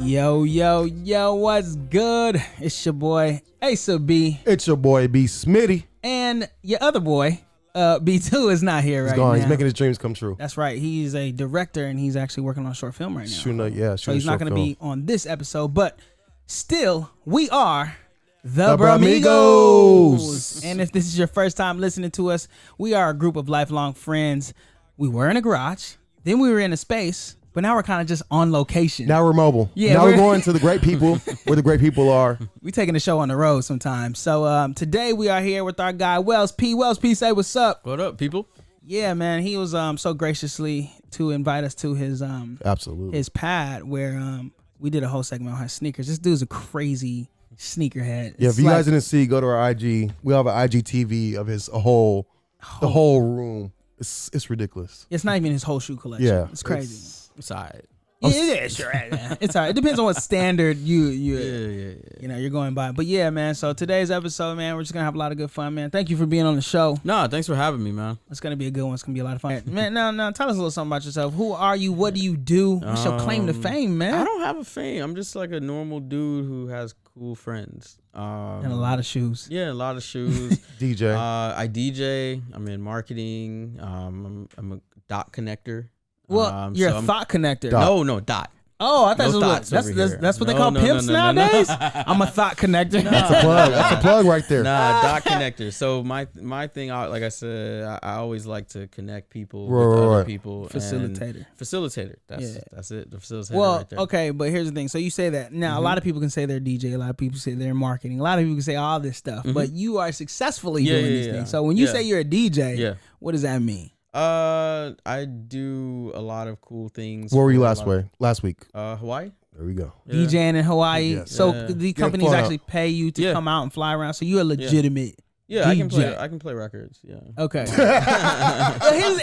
Yo, yo, yo, what's good? It's your boy, Asa B. It's your boy, B. Smitty. And your other boy, B2 is not here He's right gone. now. He's making his dreams come true. That's right. He's a director, and he's actually working on a short film right now. So he's not going to be on this episode, but still, we are the Bramigos. And if this is your first time listening to us, we are a group of lifelong friends. We were in a garage, then we were in a space, but now we're kind of just on location. Now we're mobile. Yeah, now we're going to the great people where the great people are. We taking the show on the road sometimes. So today we are here with our guy Wellthy. Wellthy, say what's up. What up, people? Yeah, man. He was so graciously to invite us to his absolutely his pad where we did a whole segment on his sneakers. This dude's a crazy sneakerhead. Yeah, if you guys didn't see, go to our IG. We have an IGTV of the whole room. It's ridiculous. It's not even his whole shoe collection. Yeah, it's crazy. It's all right. Yeah, it is. Sure, it's all right. It depends on what standard you're going by. But yeah, man. So today's episode, man, we're just gonna have a lot of good fun, man. Thank you for being on the show. No, thanks for having me, man. It's gonna be a good one. It's gonna be a lot of fun, man. Now, tell us a little something about yourself. Who are you? What do you do? What's your claim to fame, man? I don't have a fame. I'm just like a normal dude who has cool friends. And a lot of shoes. Yeah, a lot of shoes. DJ. I DJ. I'm in marketing. I'm a dot connector. Well, you're a thought connector. No, dot. Oh, I thought that's what they call pimps nowadays. I'm a thought connector. That's a plug. That's a plug right there. Nah, dot connector. So my thing, like I said, I always like to connect people with other people. Facilitator. That's it. The facilitator. Well, right there. okay, but here's the thing. So you say that now. A lot of people can say they're DJ. A lot of people say they're marketing. A lot of people can say all this stuff. But you are successfully doing these things. So when you say you're a DJ, what does that mean? I do a lot of cool things. Where were you last week? Hawaii. There we go. Yeah. DJing in Hawaii. Yeah. So the companies actually pay you to come out and fly around. So you're a legitimate DJ. I can play records. Yeah. Okay.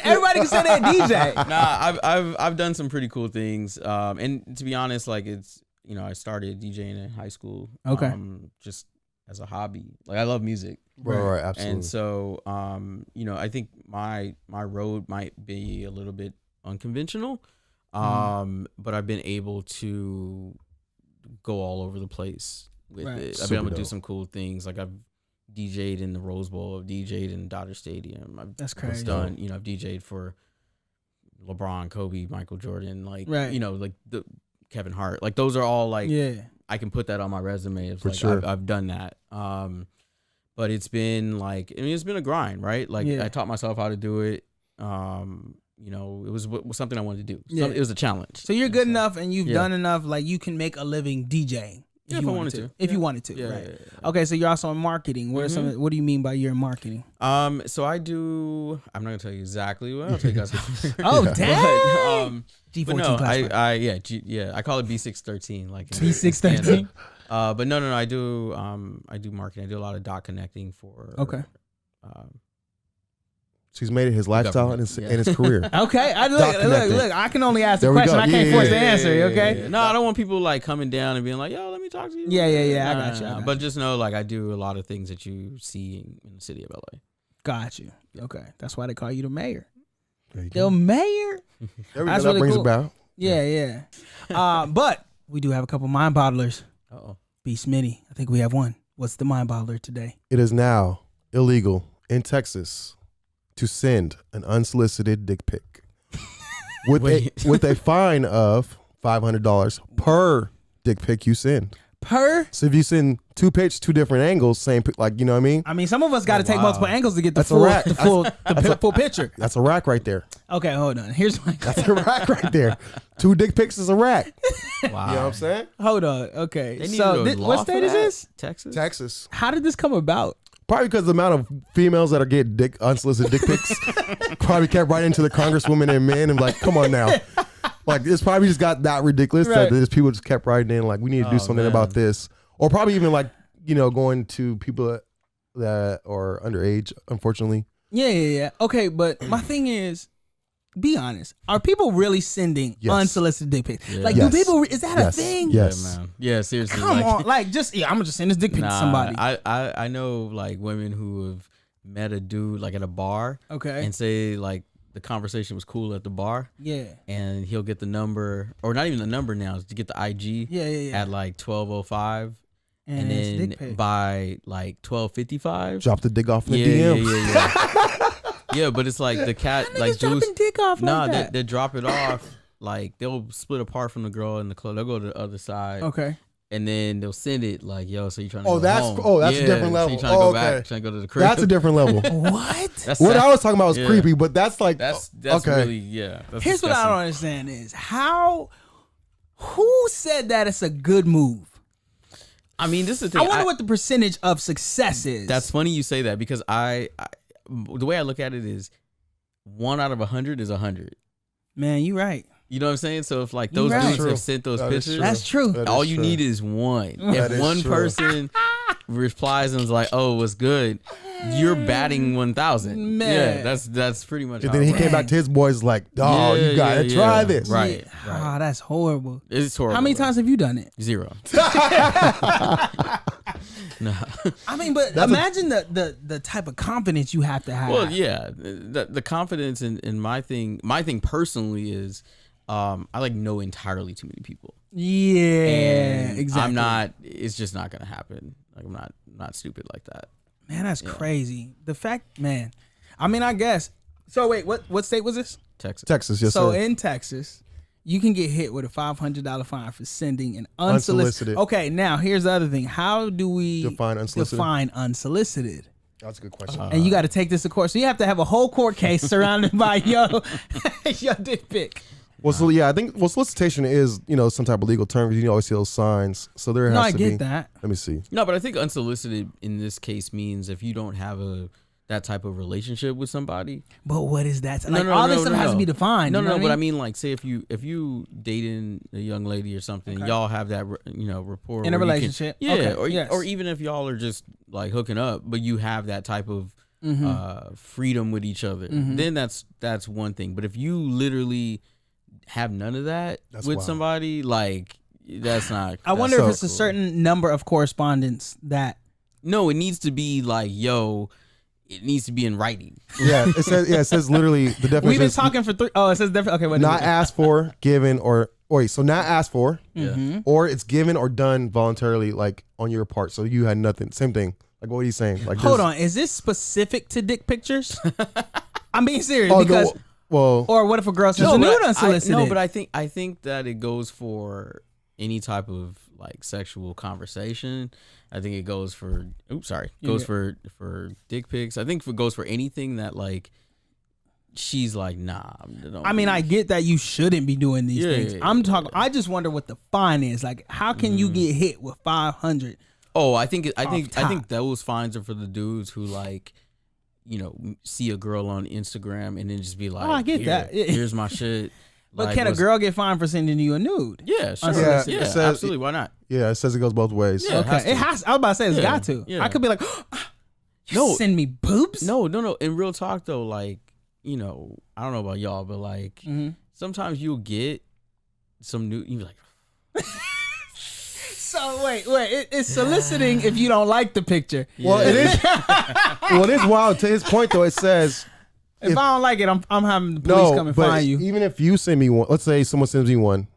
Everybody can say they're a DJ. Nah, I've done some pretty cool things. And to be honest, like it's I started DJing in high school. Okay. Just as a hobby. Like I love music. Right, absolutely. And so, I think my road might be a little bit unconventional, but I've been able to go all over the place with it. I've been able to do some cool things. Like I've DJ'd in the Rose Bowl, I've DJ'd in Dodger Stadium. That's crazy. I've DJ'd for LeBron, Kobe, Michael Jordan, like the Kevin Hart. Like those are all like I can put that on my resume. It's like sure. I've done that. But it's been like, it's been a grind, right? Like I taught myself how to do it. It was something I wanted to do. It was a challenge. So you're good enough and you've done enough, like you can make a living DJing. If I wanted to. If you wanted to, right. Yeah. Okay, so you're also in marketing. What do you mean by you're in marketing? So I do, I'm not going to tell you exactly what, I'll tell you guys. Oh, damn. G14 I call it B613. Like B613? But no, I do marketing. I do a lot of dot connecting for. Okay. So he's made it his lifestyle and his career. Okay. Look. I can only ask the question. I can't force the answer. Okay. Yeah. No, I don't want people like coming down and being like, "Yo, let me talk to you." Yeah. I got you. But just know, like, I do a lot of things that you see in the city of LA. Got you. Okay. That's why they call you the mayor. The mayor. That's really brings cool. About. Yeah. But we do have a couple mind bottlers. B. Smitty. I think we have one. What's the mind bottler today? It is now illegal in Texas to send an unsolicited dick pic with a fine of $500 per dick pic you send. So if you send two different angles, same like you know what I mean. I mean, some of us got to take multiple angles to get the full picture. That's a rack right there. Okay, hold on. That's a rack right there. 2 dick pics is a rack. Wow. You know what I'm saying? Hold on. Okay. So what state is this? Texas. How did this come about? Probably because the amount of females that are getting unsolicited dick pics probably kept right into the congresswomen and men and like, come on now. Like it's probably just got that ridiculous that there's people just kept writing in like, we need to do something about this. Or probably even like, going to people that are underage, unfortunately. Yeah. Okay, but my thing is, be honest. Are people really sending unsolicited dick pics? Yeah. Like, do people? Is that a thing? Yes, yeah, man. Yeah, seriously. Come on, I'm gonna just send this dick pic to somebody. I know like women who have met a dude like at a bar, okay, and say like the conversation was cool at the bar. Yeah. And he'll get the number, or not even the number now, to get the IG. At like 12:05. And then by like 12:55, drop the dick off in the DM. Yeah. Yeah, but it's like the cat, like dropping dick off. Nah, like that. They drop it off. Like they'll split apart from the girl in the club. They'll go to the other side. Okay. And then they'll send it like, yo, so you trying to go home. That's a different level. So you trying to go back, trying to go to the crib. That's a different level. What? What I was talking about was creepy, but that's like that's okay. Really, yeah. That's Here's disgusting. what I don't understand is who said that it's a good move? I mean, this is the thing. I wonder what the percentage of success is. That's funny you say that, because I the way I look at it is 1 out of 100 is 100. Man, you right. You know what I'm saying? So if like those dudes have sent those pictures, that's true. All you need is one. If one person replies and is like, "Oh, it was good," you're batting 1,000. Man. Yeah, that's pretty much. And then he came back to his boys like, "Oh, you gotta try this." Right. Oh, that's horrible. It's horrible. How many times have you done it? 0. No. I mean, but imagine the type of confidence you have to have. Well, yeah, the confidence in my thing personally is, I like know entirely too many people. Yeah, and exactly. It's just not gonna happen. Like I'm not stupid like that. Man, that's crazy. The fact, man. I mean, I guess. So wait, what state was this? Texas, yes, so sir. In Texas, you can get hit with a $500 fine for sending an unsolicited. Okay, now here's the other thing. How do we define unsolicited? That's a good question. And you got to take this to court. So you have to have a whole court case surrounded by your dick pic. Well, so yeah, I think solicitation is some type of legal term, because you always see those signs. So there has to be. No, I get that. Let me see. No, but I think unsolicited in this case means if you don't have that type of relationship with somebody. But what is that? Like all this stuff has to be defined. No, but I mean, like, say if you dating a young lady or something, y'all have that rapport in a relationship. Or even if y'all are just like hooking up, but you have that type of freedom with each other, then that's one thing. But if you literally have none of that with somebody, like that's not. I wonder if it's a certain number of correspondence that. No, it needs to be like, yo. It needs to be in writing. Yeah, it says literally the definition. We've been talking for 3. Oh, it says different. Okay, not asked for, given, or wait. So not asked for, or it's given or done voluntarily, like on your part. So you had nothing. Same thing. Like what are you saying? Like hold on, is this specific to dick pictures? I'm being serious because. No, well, or what if a girl sends a nude unsolicited? No, but I think that it goes for any type of like sexual conversation. I think it goes for for dick pics. I think it goes for anything that like she's like, nah. I mean, I get that you shouldn't be doing these things. I'm talking. I just wonder what the fine is. Like, how can you get hit with 500? Oh, I think those fines are for the dudes who like, see a girl on Instagram and then just be like, oh, I get that. Here's my shit. But can a girl get fined for sending you a nude? Yeah, sure. Yeah, absolutely. Why not? Yeah, it says it goes both ways. Yeah, okay. It has. I was about to say it's got to. Yeah. I could be like, send me boobs? No. In real talk though, like, I don't know about y'all, but like sometimes you'll get some nude. You be like. So wait, it's soliciting if you don't like the picture. Yeah. Well, it is. Well, it is wild. To his point though, it says. If I don't like it, I'm having the police come and find you. Even if you send me one, let's say someone sends me one,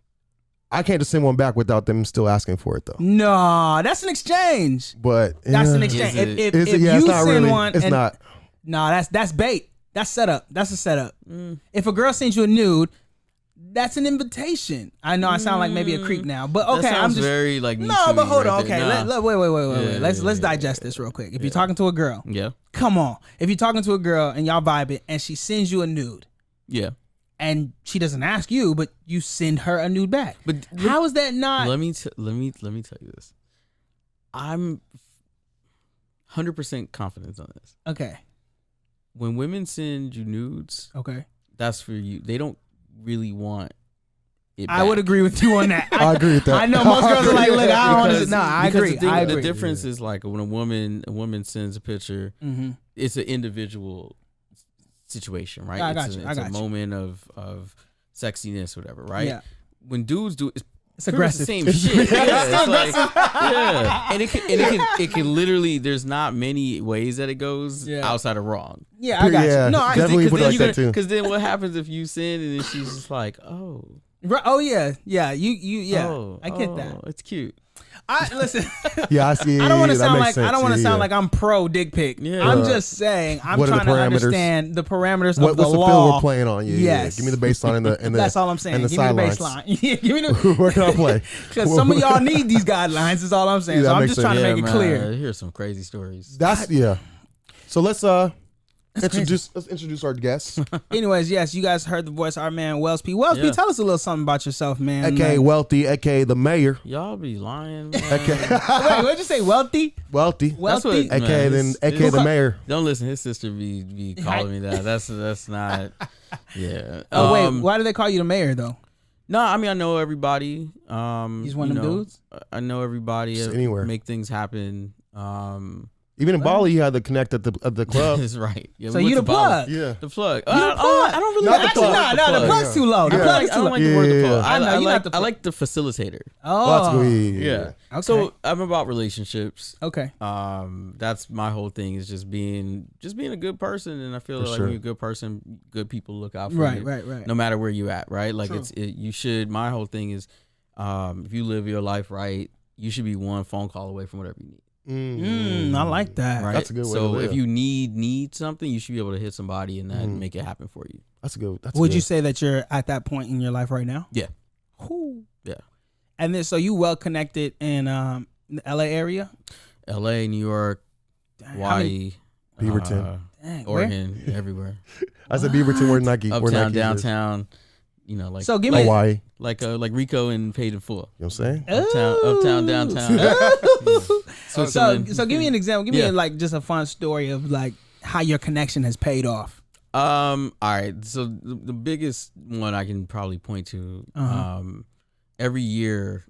I can't just send one back without them still asking for it though. No, that's an exchange. But that's an exchange. If you send one, it's not. No, that's bait. That's setup. That's a setup. If a girl sends you a nude, that's an invitation. I know I sound like maybe a creep now, but okay, I'm just very like no. But hold on, okay. Wait. Let's digest this real quick. If you're talking to a girl, come on. If you're talking to a girl and y'all vibing and she sends you a nude, and she doesn't ask you, but you send her a nude back. But how is that not? Let me tell you this. I'm 100% confident on this. Okay. When women send you nudes, that's for you. They don't really want it back. I would agree with you on that. I agree with that. I know most girls are like, look, I don't want to. No, I agree. The difference is like when a woman sends a picture, it's an individual situation, right? It's a moment of sexiness, whatever, right? Yeah. When dudes do, It's aggressive. It's the same shit. Yeah, it's like, yeah. And it can literally. There's not many ways that it goes outside of wrong. Yeah, I got you. No, I definitely put it like that too. Because then what happens if you sin and then she's just like, oh. Oh yeah. I get that. It's cute. Listen. Yeah, I see. I don't want to sound like like I'm pro dick pic. Yeah. I'm just saying I'm trying to understand the parameters of the law. What's the field we're playing on? Yeah. Give me the baseline and the that's all I'm saying. And the give me the baseline. Yeah, give me the. Where can I play? Because some of y'all need these guidelines. Is all I'm saying. So I'm just trying to make it clear. Here's some crazy stories. So let's introduce our guests. Anyways, yes, you guys heard the voice of our man Wellthy. Wellthy, tell us a little something about yourself, man. AKA Wellthy, AKA the mayor. Y'all be lying, man. Okay. Wait, what'd you say? Wellthy? Wellthy. AKA the mayor. Don't listen. His sister be calling me that. That's not. Yeah. Oh wait, why do they call you the mayor though? No, I mean I know everybody. He's one of them dudes. I know everybody. Just anywhere. Make things happen. Even in Bali, you had the connect at the club. That's right. Yeah, so you the plug. Yeah. The plug. I don't really like the plug. No, the plug's too low. The plug's too low. I don't like the word the plug. I like the facilitator. Oh. Yeah. Okay. So I'm about relationships. Okay. That's my whole thing is just being a good person, and I feel like when you're a good person, good people look out for you. Right. No matter where you at, right? Like you should. My whole thing is, if you live your life right, you should be one phone call away from whatever you need. I like that. Right? That's a good way to live. So if you need something, you should be able to hit somebody and that make it happen for you. That's good. Would you say that you're at that point in your life right now? Yeah. Ooh. Yeah. And then, so you well connected in the LA area? LA, New York, Hawaii, Beaverton, Oregon, everywhere. I said Beaverton, where Nike, uptown, downtown. You know, like so give me Hawaii, like Rico and Paid in Full. You know what I'm saying? Uptown, downtown. So give me an example. Give me like just a fun story of like how your connection has paid off. All right. So the biggest one I can probably point to, every year,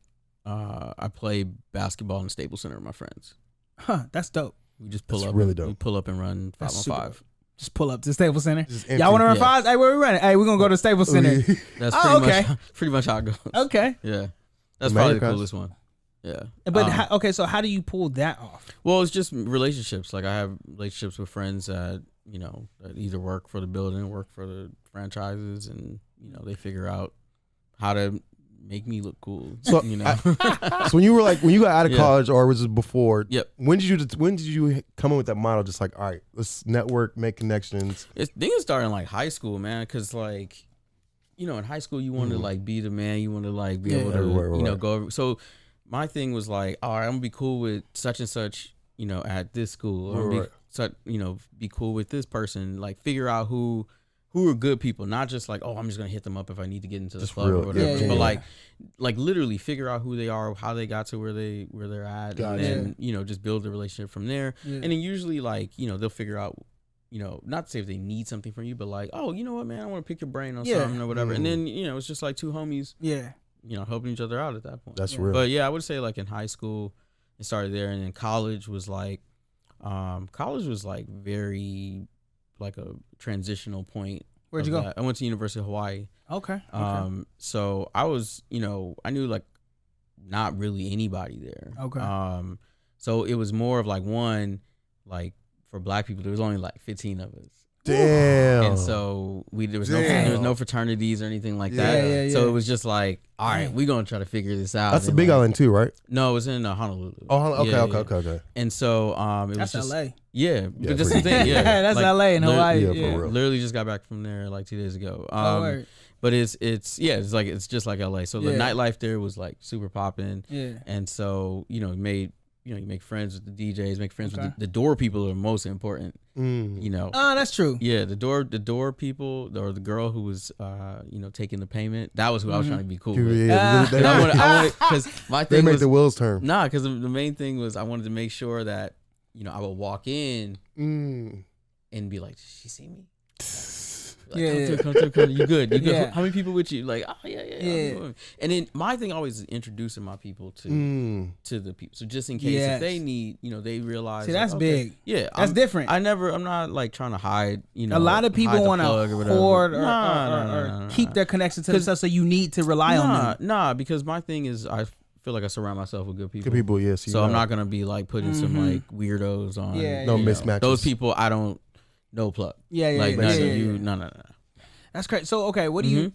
I play basketball in the Staples Center with my friends. Huh, that's dope. We just pull up. Really dope. We pull up and run 5-on-5. Just pull up to the Staples Center. Y'all want to run fives? Hey, where we running? Hey, we're gonna go to the Staples Center. That's pretty much how it goes. Okay. Yeah, that's probably the coolest one. Yeah. But so how do you pull that off? Well, it's just relationships. Like I have relationships with friends that that either work for the building, work for the franchises, and they figure out how to make me look cool. So so when you got out of college, or was it before? Yep. When did you come in with that model? Just like, all right, let's network, make connections. Things started in like high school, man. Because in high school you want to like be the man. You want to like be able to go over. So my thing was like, all right, I'm gonna be cool with such and such. At this school, or be cool with this person. Like figure out who are good people, not just like, oh, I'm just gonna hit them up if I need to get into the club or whatever. But like literally figure out who they are, how they got to where they're at, and then just build a relationship from there. And then usually like they'll figure out, not to say if they need something from you, but like, oh, you know what, man, I want to pick your brain on something or whatever. And then it's just like two homies, helping each other out at that point. That's real. But I would say like in high school it started there, and then college was like very like a transitional point. Where'd you go? I went to University of Hawaii. Okay. So I was, I knew like not really anybody there. Okay. So it was more of like for black people, there was only like 15 of us. Damn. And so there was no fraternities or anything like that. Yeah. So it was just like, all right, we're gonna try to figure this out. That's the Big Island too, right? No, it was in Honolulu. Oh, okay. And so that's just LA. Yeah, but just the thing. Yeah, that's like, LA and Hawaii. Yeah, for real. Literally just got back from there like 2 days ago. But it's just like LA. So the nightlife there was like super popping. Yeah. And so you make friends with the DJs, make friends with the door people are most important. Oh, that's true. Yeah, the door people, or the girl who was taking the payment. That was who I was trying to be cool with. I wanted because my thing they made was the wheels turn. Nah, because the main thing was I wanted to make sure that I would walk in and be like, did she see me? Like, come through. You good? You good? Yeah. How many people with you? Like, oh yeah. And then my thing always is introducing my people to the people. So just in case if they need, they realize. See, that's big. Yeah, that's different. I'm not like trying to hide. A lot of people want to hoard or keep their connection to themselves, so you need to rely on them. Nah, because my thing is I feel like I surround myself with good people. Good people, yes. So I'm not gonna be like putting some like weirdos on. No mismatches. Those people I don't plug. No. That's great. So okay, what do you?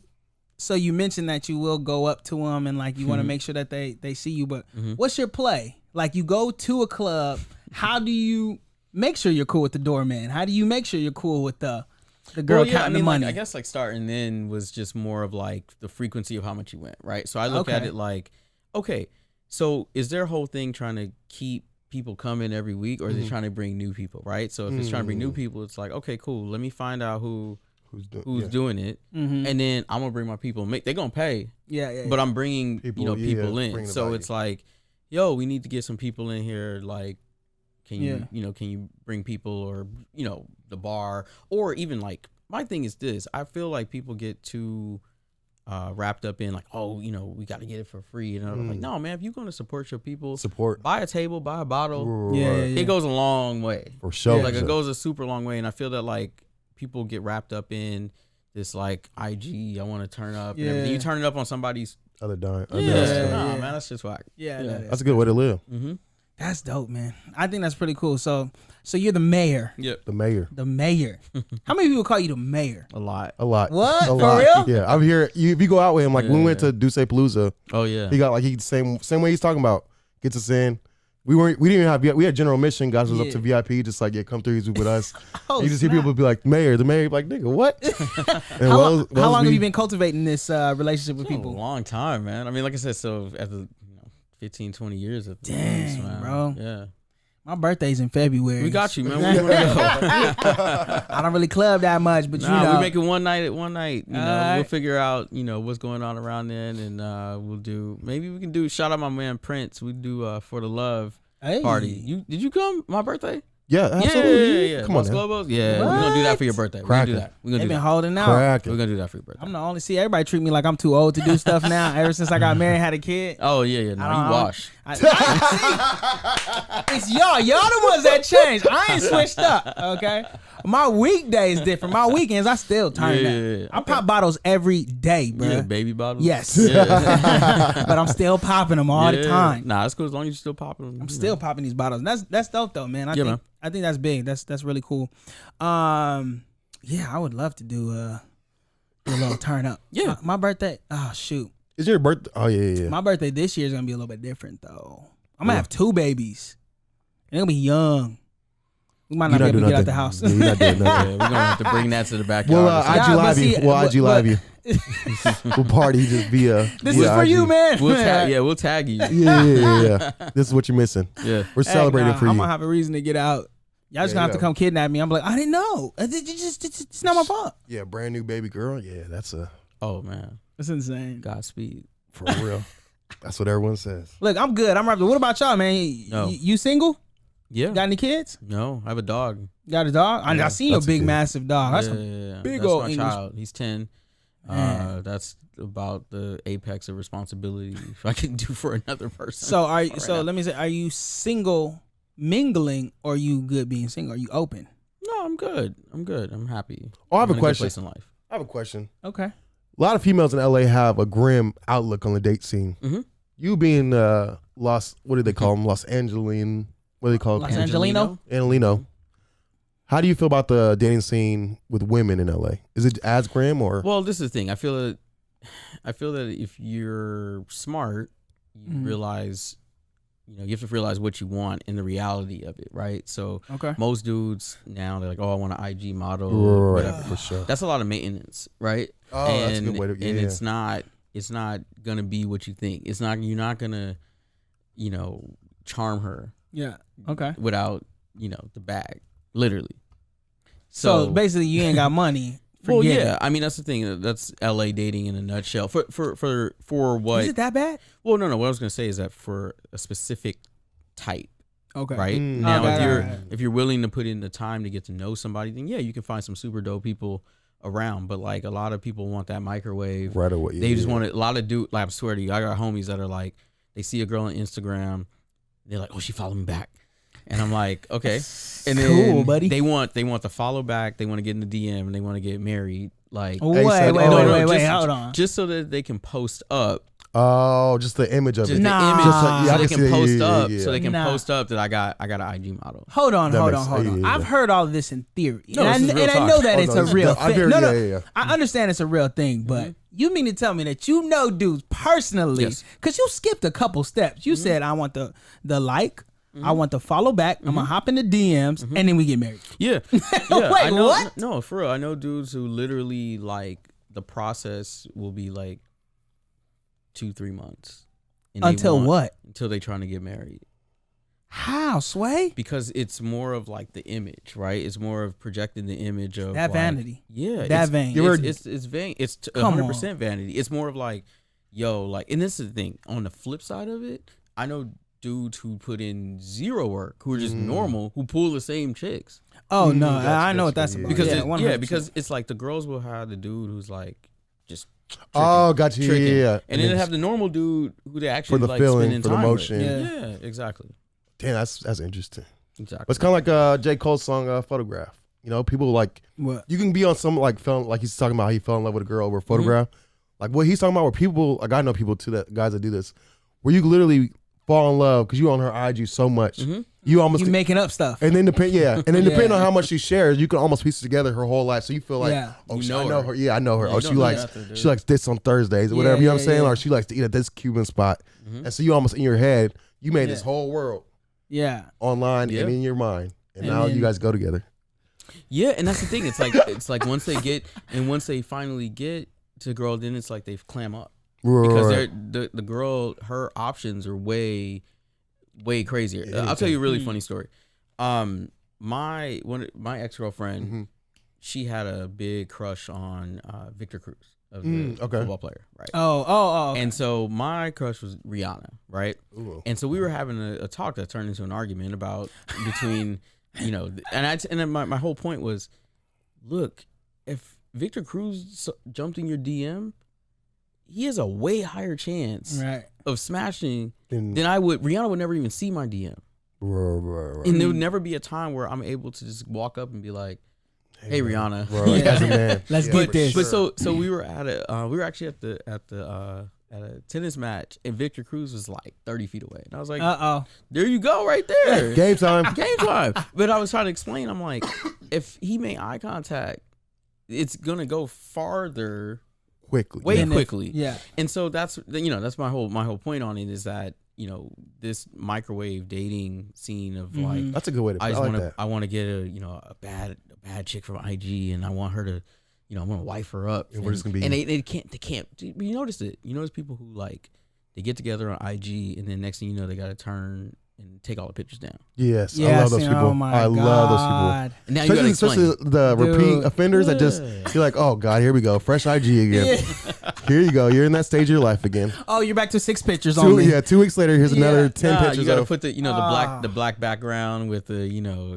So you mentioned that you will go up to them and like you want to make sure that they see you. But what's your play? Like you go to a club. How do you make sure you're cool with the doorman? How do you make sure you're cool with the girl counting the money? Like, I guess like starting then was just more of like the frequency of how much you went, right? So I look at it like, okay, so is their whole thing trying to keep people coming every week, or is it trying to bring new people, right? So if it's trying to bring new people, it's like, okay, cool. Let me find out who's doing it, and then I'm gonna bring my people. They're gonna pay, but I'm bringing people in. So it's like, yo, we need to get some people in here. Like, can you bring people, or the bar, or even like my thing is this. I feel like people get too wrapped up in like, we got to get it for free, and I'm like, no, man, if you're going to support your people, buy a table, buy a bottle. It goes a long way for sure. Like it goes a super long way, and I feel that like people get wrapped up in this like IG, I want to turn up and everything. You turn it up on somebody's other dime. Man, that's just whack. That's a good way to live. That's dope, man. I think that's pretty cool. So you're the mayor. Yep. The mayor. How many people call you the mayor? A lot. What? For real? Yeah, I'm here. If you go out with him, like when we went to Duce Palooza. Oh yeah. He got like same way he's talking about. Gets us in. We didn't even have. We had general admission. Guys was up to VIP. Just like come through. He's with us. You just hear people be like, the mayor. Like, nigga, what? How long have you been cultivating this relationship with people? A long time, man. I mean, like I said, so after 15, 20 years of this, man. Bro. Yeah. My birthday's in February. We got you, man. Where you want to go? I don't really club that much, but we make it one night at one night. We'll figure out, what's going on around then, and we'll do. Maybe we can do. Shout out my man Prince. We do for the love party. Did you come? My birthday. Yeah, absolutely. Yeah. Come on, Globos. Yeah, we're gonna do that for your birthday. We're gonna do that. They've been holding out. We're gonna do that for your birthday. I'm the only. See, everybody treat me like I'm too old to do stuff now. Ever since I got married, had a kid. Oh yeah. No, you wash. It's y'all. Y'all the ones that changed. I ain't switched up. Okay. My weekdays different. My weekends, I still turn up. I pop bottles every day, bro. Yeah, baby bottles. Yes. But I'm still popping them all the time. Nah, that's cool as long as you're still popping them. I'm still popping these bottles. That's dope though, man. I think that's big. That's really cool. I would love to do a little turn up. Yeah. My birthday. Oh shoot. Is your birthday? Oh yeah. My birthday this year is gonna be a little bit different though. I'm gonna have 2 babies. They're gonna be young. We might not be able to get out the house. Yeah, you're not doing nothing. We're gonna have to bring that to the backyard. We'll IG live you. We'll party just via. This is for IG. You, man. We'll tag you. Yeah. This is what you're missing. Yeah, we're celebrating for you. I'm gonna have a reason to get out. Y'all just gonna have to come kidnap me. I'm like, I didn't know. It's not my fault. Yeah, brand new baby girl. Yeah, that's a. Oh man, that's insane. Godspeed. For real. That's what everyone says. Look, I'm good. I'm rapping. What about y'all, man? No. You single? Yeah. Got any kids? No, I have a dog. Got a dog? I seen your big, massive dog. That's big old English. Child. He's 10. That's about the apex of responsibility I can do for another person. So let me say, are you single mingling, or are you good being single? Are you open? No, I'm good. I'm happy. Oh, I have a question. Place in life. I have a question. Okay. A lot of females in LA have a grim outlook on the date scene. Mm-hmm. You being what do they call them? Los Angeline. What do they call it? Los Angelino. Angelino. How do you feel about the dating scene with women in LA? Is it as grim or? Well, this is the thing. I feel that if you're smart, you realize, you have to realize what you want and the reality of it, right? So most dudes now, they're like, oh, I want an IG model, right? Whatever. For sure. That's a lot of maintenance, right? Oh, that's a good way to. Yeah. And it's not gonna be what you think. You're not gonna, charm her. Yeah. Okay. Without, the bag, literally. So basically, you ain't got money. Well, yeah. I mean, that's the thing. That's LA dating in a nutshell. For what? Is it that bad? Well, no. What I was gonna say is that for a specific type. Okay. Right now, if you're willing to put in the time to get to know somebody, then yeah, you can find some super dope people around, but like a lot of people want that microwave right away. They just want it. A lot of dude, like I swear to you, I got homies that are like, they see a girl on Instagram, they're like, oh, she followed me back, and I'm like, okay, and then cool, buddy. They want the follow back, they want to get in the DM, and they want to get married. Like, wait, hold on, just so that they can post up. Oh, just the image of it. The image, so they can post up. Yeah. So they can post up that I got an IG model. Hold on. I've heard all of this in theory, No, and I know that it's a real thing. No. I understand it's a real thing, but you mean to tell me that you know dudes personally? Because you skipped a couple steps. You said I want the like. I want to follow back. I'm gonna hop in the DMs, and then we get married. Yeah. Wait, I know, what? No, for real. I know dudes who literally like the process will be like 2-3 months. Until what? Until they trying to get married. How, Sway? Because it's more of like the image, right? It's more of projecting the image of that like, vanity. Yeah, that vain. It's vain. It's 100% vanity. It's more of like, yo, like, and this is the thing. On the flip side of it, I know dudes who put in zero work, who are just normal, who pull the same chicks. Oh no, I know what that's about. Because because it's like the girls will have the dude who's like just tricking, got you, yeah. And then they have the normal dude who they actually for the like feeling, spending for time the motion. with. Yeah, exactly. Damn, that's interesting. Exactly. But it's kind of like J. Cole's song "Photograph." You know, people like what? You can be on some like he's talking about how he fell in love with a girl over a photograph. Like what he's talking about, where people like I know people too guys that do this, where you literally fall in love because you on her IG so much. You making up stuff, and then depending on how much she shares, you can almost piece together her whole life. So you feel like, I know her. Yeah, I know her. She likes this on Thursdays or whatever. You know what I'm saying? Or she likes to eat at this Cuban spot. And so you almost in your head, you made this whole world. Yeah. Online and in your mind, and now you guys go together. Yeah, and that's the thing. It's like once they finally get to the girl, then it's like they clam up. Because the girl, her options are way crazier. I'll tell you a really funny story. My ex-girlfriend, she had a big crush on Victor Cruz, the football player, right? Oh. And so my crush was Rihanna, right? Ooh. And so we were having a talk that turned into an argument about between, and my whole point was, look, if Victor Cruz jumped in your DM, he has a way higher chance of smashing than I would. Rihanna would never even see my DM. Right. And there would never be a time where I'm able to just walk up and be like, hey Rihanna. Let's get this. But so we were actually at a tennis match, and Victor Cruz was like 30 feet away. And I was like, there you go right there. Game time. But I was trying to explain, I'm like, if he made eye contact, it's gonna go farther quickly. Yeah. And so that's my whole point on it is that, this microwave dating scene of like, that's a good way to put it. I want to get a bad chick from IG, and I want her to, I'm gonna wife her up. And we're just gonna be, and they can't. You notice it. You notice people who like they get together on IG, and then next thing you know, they got to turn and take all the pictures down. Yes, I love those people. I love those people. And now especially the repeat offenders that just, you're like, oh God, here we go, fresh IG again. Here you go, you're in that stage of your life again. Oh, you're back to 6 pictures on me. Yeah, 2 weeks later, here's another 10 pictures. You got to put the black background with the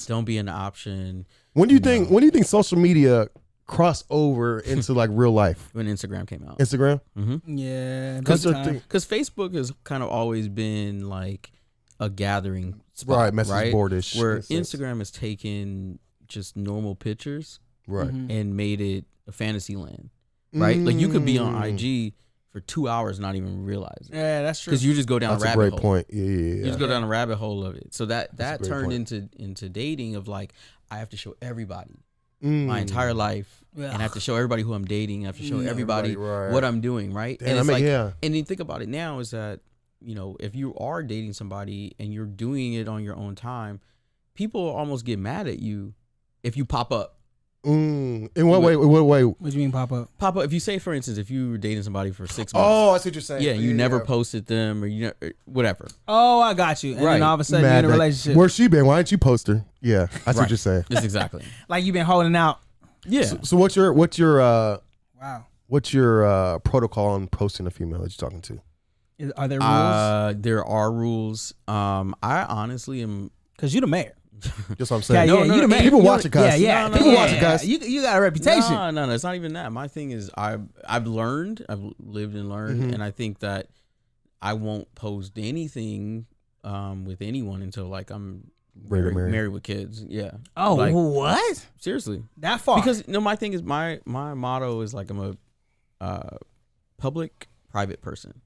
don't be an option. When do you think social media cross over into like real life? When Instagram came out. Instagram? Yeah. Because Facebook has kind of always been like a gathering spot. Right, message boardish. Where Instagram has taken just normal pictures and made it a fantasy land. Right? Like you could be on IG for 2 hours not even realize it. Yeah, that's true. Because you just go down a rabbit hole. That's a great point. Yeah. You just go down a rabbit hole of it. So that turned into dating of like, I have to show everybody my entire life, and I have to show everybody who I'm dating. I have to show everybody what I'm doing, right? Damn, and it's and you think about it now is that, if you are dating somebody and you're doing it on your own time, people almost get mad at you if you pop up. In what way? What do you mean pop up? Pop up. If you say, for instance, if you were dating somebody for 6 months. Oh, I see what you're saying. Yeah, you never posted them or whatever. Oh, I got you. And then all of a sudden you're in a relationship. Where's she been? Why didn't you post her? Yeah, I see what you're saying. Just exactly. Like you've been holding out. Yeah. So what's your protocol on posting a female that you're talking to? Are there rules? There are rules. I honestly am, because you're the mayor. Just what I'm saying. Yeah, you the man. People watch it, guys. Yeah. People watch it, guys. You got a reputation. No, it's not even that. My thing is I've learned, I've lived and learned, and I think that I won't post anything with anyone until like I'm married with kids. Yeah. Oh, like, what? Seriously. That far? Because my thing is my motto is like I'm a public private person.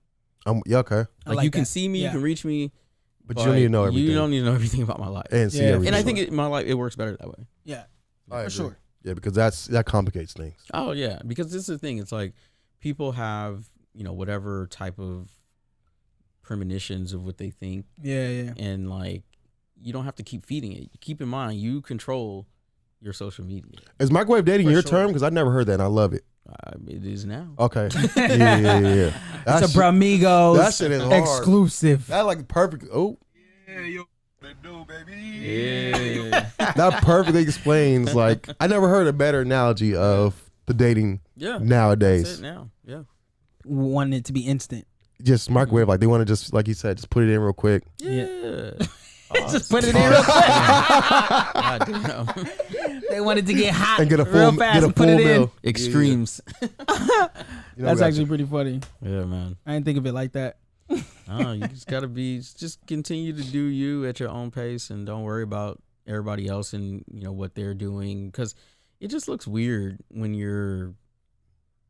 Yeah, okay. Like you can see me, you can reach me, but you don't need to know everything. You don't need to know everything about my life and see everything. And I think my life it works better that way. Yeah, for sure. Yeah, because that complicates things. Oh yeah, because this is the thing. It's like people have whatever type of premonitions of what they think. Yeah. And like you don't have to keep feeding it. Keep in mind you control your social media. Is microwave dating your term? Because I never heard that and I love it. It is now. Okay. Yeah. It's a Bramigos that shit is hard. Exclusive. That like perfect. Oh. Yeah, yo, they do, baby. Yeah. That perfectly explains. Like I never heard a better analogy of the dating. Nowadays. That's it now. Yeah. Want it to be instant. Just microwave. Like they want to just like you said, just put it in real quick. Yeah. Just put it in real quick. God damn. They wanted to get hot and get a real fast and put it in. Extremes. That's actually pretty funny. Yeah, man. I didn't think of it like that. No, you just gotta just continue to do you at your own pace and don't worry about everybody else and what they're doing, because it just looks weird when you're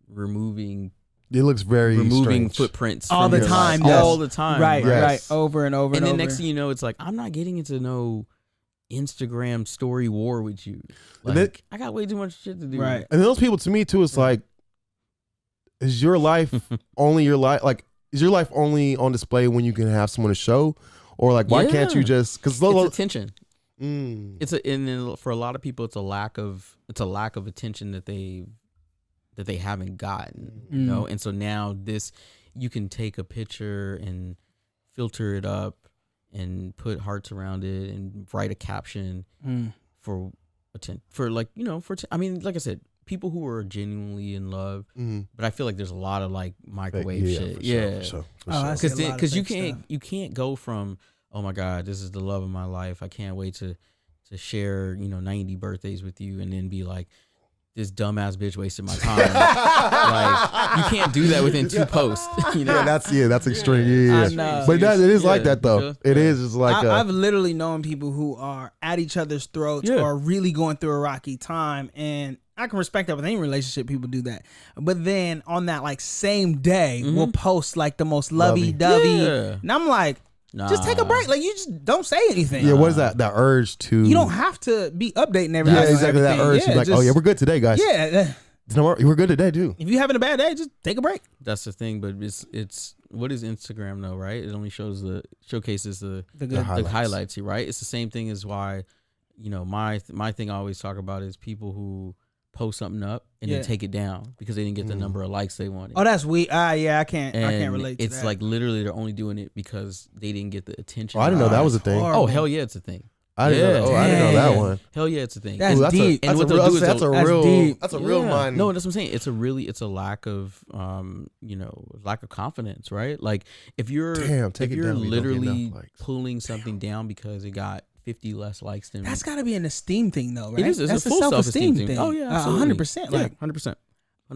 removing strange. footprints all the time. Yes. All the time. Right, right. Over and over and over. then next thing you know, it's like I'm not getting into no Instagram story war with you. Like I got way too much shit to do. Right. And those people to me too, it's like, is your life only your life? Like, is your life only on display when you can have someone to show, or like why can't you just? Because it's attention. It's and for a lot of people, it's a lack of attention that they haven't gotten. And so now you can take a picture and filter it up and put hearts around it and write a caption for like like I said, people who are genuinely in love, but I feel like there's a lot of like microwave shit. Because you can't go from, oh my God, this is the love of my life, I can't wait to share 90 birthdays with you, and then be like, this dumbass bitch wasted my time. Like you can't do that within 2 posts. That's extreme. Yeah. I know. But it is like that though. It is just like I've literally known people who are at each other's throats or really going through a rocky time, and I can respect that with any relationship. People do that, but then on that like same day, we'll post like the most lovey-dovey, and I'm like, just take a break. Like you just don't say anything. Yeah, what is that? That urge to. You don't have to be updating everything. Yeah, exactly. That urge to be like, oh yeah, we're good today, guys. Yeah. We're good today too. If you're having a bad day, just take a break. That's the thing, but it's what is Instagram though, right? It only showcases the highlights, right? It's the same thing as why, my thing I always talk about is people who post something up and then take it down because they didn't get the number of likes they wanted. Oh, that's weird. I can't relate to it's that. like literally they're only doing it because they didn't get the attention. Oh, I didn't know that was a thing. Oh, hell yeah, it's a thing. I didn't know that one. Hell yeah, it's a thing. That's deep. That's a real mind. No, that's what I'm saying. It's a lack of lack of confidence, right? Like if you're literally pulling something down because it got 50 less likes than that's got to be an esteem thing though, right? It is. It's that's a full self-esteem thing. Oh yeah, 100%. Like 100%.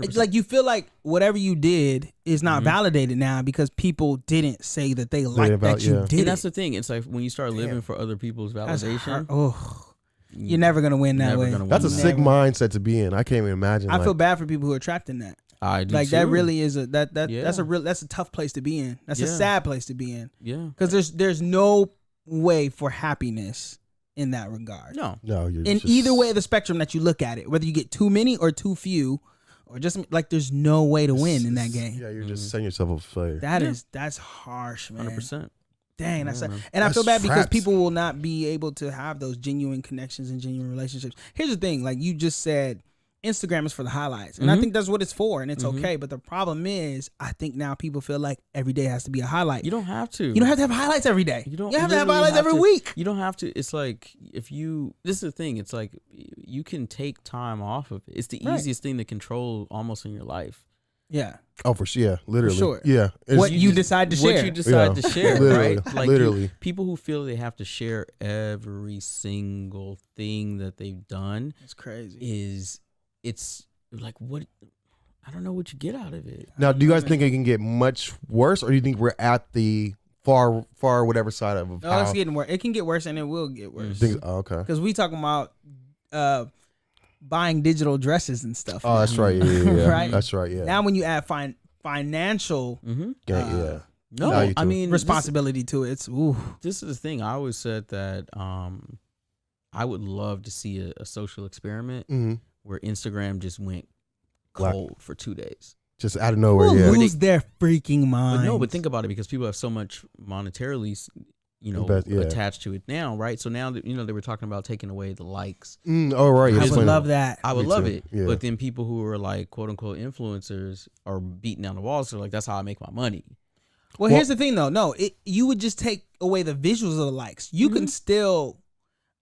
It's like you feel like whatever you did is not validated now because people didn't say that they liked that you did. And that's the thing. It's like when you start living for other people's validation. You're never gonna win that way. That's a sick mindset to be in. I can't even imagine. I feel bad for people who are trapped in that. I do like too. that really is that's a tough place to be in. That's a sad place to be in. Yeah. Because there's no way for happiness in that regard. No. You're in either way of the spectrum that you look at it, whether you get too many or too few, or just like there's no way to win in that game. Yeah, you're just setting yourself up for failure. That's harsh, man. 100%. Dang, and I feel bad because people will not be able to have those genuine connections and genuine relationships. Here's the thing, like you just said, Instagram is for the highlights, and I think that's what it's for, and it's okay. But the problem is, I think now people feel like every day has to be a highlight. You don't have to. You don't have to have highlights every day. You have to have highlights every week. week. You don't have to. It's like this is the thing. It's like you can take time off of it. It's the easiest thing to control almost in your life. Yeah. Oh, for sure. Yeah, literally. For sure. Yeah. What you decide to share. What you decide to share, literally, right? Like literally. People who feel they have to share every single thing that they've done. It's crazy. It's like, what? I don't know what you get out of it. Now, do you guys think it can get much worse, or do you think we're at the far whatever side of it? No, it's getting worse. It can get worse, and it will get worse. Okay. Because we talking about buying digital dresses and stuff. Oh, that's right. Yeah. Right? That's right. Yeah. Now, when you add financial, yeah. No, I mean responsibility to it. It's This is the thing. I always said that I would love to see a social experiment where Instagram just went cold for 2 days. Just out of nowhere. People lose their freaking mind. But think about it, because people have so much monetarily, attached to it now, right? So now that they were talking about taking away the likes. Oh, right. I would love that. I would love it. Yeah. But then people who are like quote unquote influencers are beating down the walls. So like, that's how I make my money. Well, here's the thing though. No, you would just take away the visuals of the likes. You can still,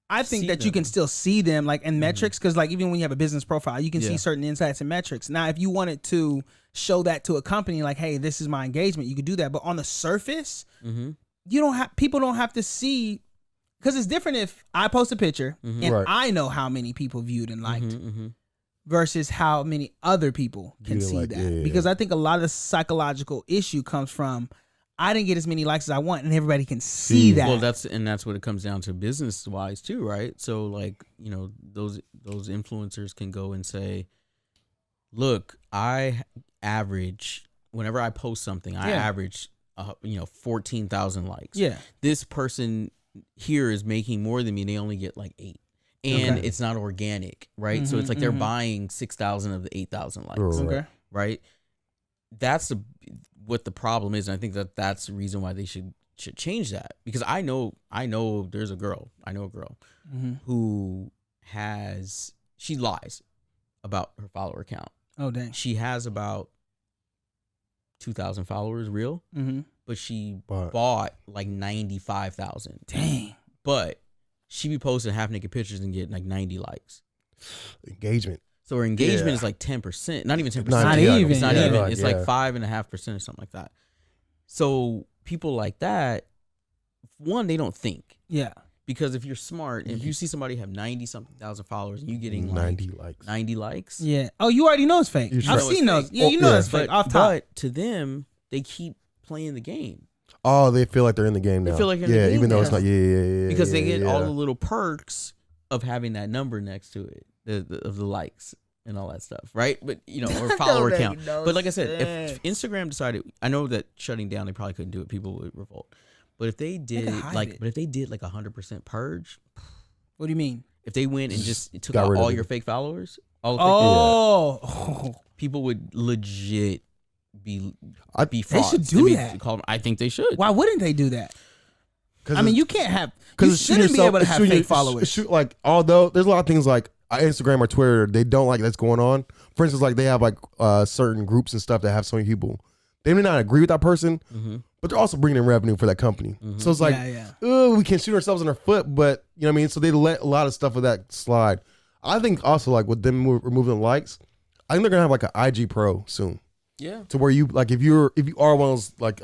I think that you can still see them like in metrics, because like even when you have a business profile, you can see certain insights and metrics. Now, if you wanted to show that to a company, like, hey, this is my engagement, you could do that. But on the surface, people don't have to see, because it's different if I post a picture and I know how many people viewed and liked versus how many other people can see that. Because I think a lot of the psychological issue comes from, I didn't get as many likes as I want, and everybody can see that. Well, that's what it comes down to business wise too, right? So like, those influencers can go and say, look, I average, whenever I post something, I average 14,000 likes. Yeah. This person here is making more than me, and they only get like 8. And it's not organic, right? So it's like they're buying 6,000 of the 8,000 likes. Right? That's what the problem is, and I think that's the reason why they should change that. Because I know there's a girl. I know a girl who she lies about her follower count. Oh, dang. She has about 2,000 followers real, but she bought like 95,000. Dang. But she be posting half naked pictures and get like 90 likes. Engagement. So her engagement is like 10%, not even 10%. Not even. It's not even. It's like 5.5% or something like that. So people like that, one, they don't think. Yeah. Because if you're smart, and if you see somebody have 90-something thousand followers and you getting like 90 likes. Yeah. Oh, you already know it's fake. I've seen those. Yeah, you know it's fake. Off top. But to them, they keep playing the game. Oh, they feel like they're in the game now. They feel like they're in the game. Even though it's not. Yeah. Because they get all the little perks of having that number next to it, of the likes and all that stuff, right? But or follower count. But like I said, if Instagram decided, I know that shutting down, they probably couldn't do it. People would revolt. But if they did like 100% purge. What do you mean? If they went and just took out all your fake followers, people would legit be frauds. They should do that. I think they should. Why wouldn't they do that? I mean, you can't have. You shouldn't be able to have fake followers. Like, although there's a lot of things like Instagram or Twitter, they don't like that's going on. For instance, like they have like certain groups and stuff that have so many people. They may not agree with that person, but they're also bringing in revenue for that company. So it's like, we can't shoot ourselves in our foot, but you know what I mean? So they let a lot of stuff of that slide. I think also like with them removing the likes, I think they're gonna have like an IG Pro soon. Yeah. To where you like if you are one of those like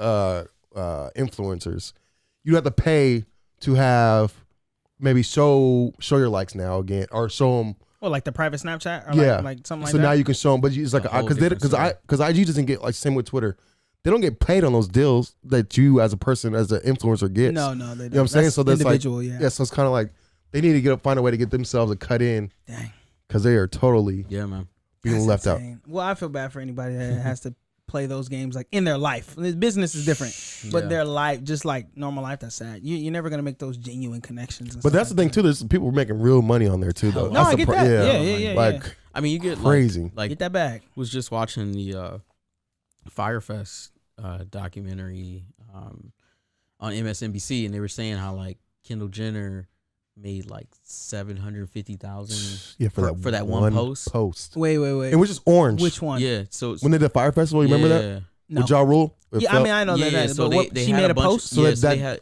influencers, you have to pay to have maybe show your likes now again, or show them. Well, like the private Snapchat, or like something like that. So now you can show them, but it's like because IG doesn't get like same with Twitter. They don't get paid on those deals that you as a person, as an influencer gets. No, they don't. You know what I'm saying? So that's individual, like, so it's kind of like they need to find a way to get themselves a cut in. Dang. Because they are totally man being left out. Well, I feel bad for anybody that has to play those games like in their life. Business is different, but their life, just like normal life, that's sad. You're never gonna make those genuine connections. But that's the thing too. There's people making real money on there too, though. No, I get that. Yeah. Like, I mean, you get crazy. Like get that back. Was just watching the Firefest documentary on MSNBC, and they were saying how like Kendall Jenner made like $750,000 for that one post. Wait. And which is orange. Which one? Yeah. So when they did Fire Festival, you remember that? No. With Ja Rule? I mean, I know that. So but they she had made a post? So they had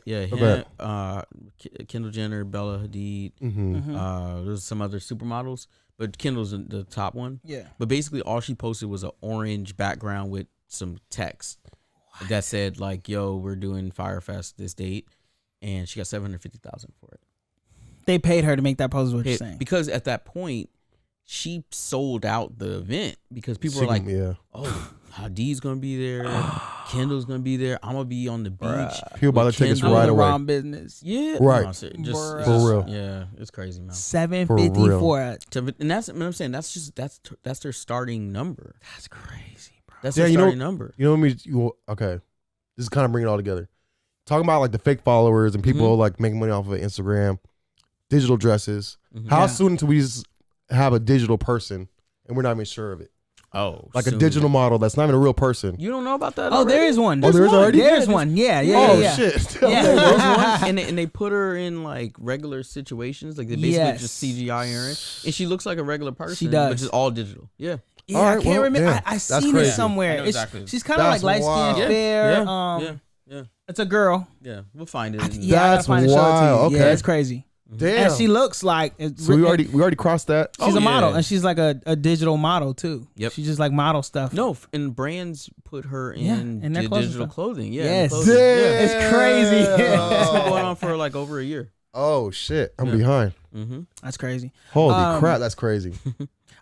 Kendall Jenner, Bella Hadid, there's some other supermodels but Kendall's the top one. Yeah. But basically, all she posted was an orange background with some text that said like, "Yo, we're doing Firefest this date," and she got $750,000 for it. They paid her to make that post. Is what you're saying? Because at that point, she sold out the event because people were like, "Oh, Hadid's gonna be there, Kendall's gonna be there. I'm gonna be on the beach." People buy the tickets right away. Wrong business. Yeah, right. No, just for real. Yeah, it's crazy, man. $750 for it. And that's what I'm saying. That's their starting number. That's crazy, bro. That's their starting number. You know what I mean? Okay, this is kind of bringing it all together. Talking about like the fake followers and people like making money off of Instagram, digital dresses. How soon until we just have a digital person and we're not even sure of it? Oh, like a digital model that's not even a real person. You don't know about that? Oh, already? there is one. Oh, there's already? There's one. Yeah. Shit. Yeah. and they put her in like regular situations. Like they basically just CGI her in. And she looks like a regular person. She does. But it's all digital. Yeah. Yeah, I can't remember. I seen it somewhere. Exactly. She's kind of like light skinned, fair. Yeah. It's a girl. Yeah. We'll find it. That's wild. Okay. Yeah, it's crazy. Damn. And she looks like so we already crossed that. She's a model, and she's like a digital model too. Yep. She just like model stuff. No, and brands put her in digital clothing. Yeah. Yes. Clothing. It's crazy. It's been going on for like over a year. Oh shit! I'm behind. That's crazy. Holy crap! That's crazy.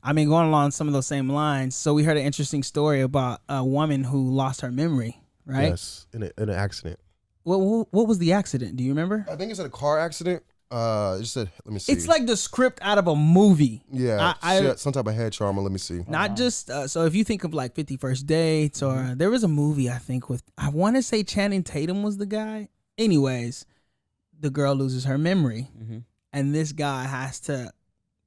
I mean, going along some of those same lines. So we heard an interesting story about a woman who lost her memory. Right. Yes, in an accident. What was the accident? Do you remember? I think it's in a car accident. It just said, let me see. It's like the script out of a movie. Yeah, some type of head trauma. Let me see. Not just so if you think of like 50 First Dates or there was a movie I think with I want to say Channing Tatum was the guy. Anyways, the girl loses her memory, and this guy has to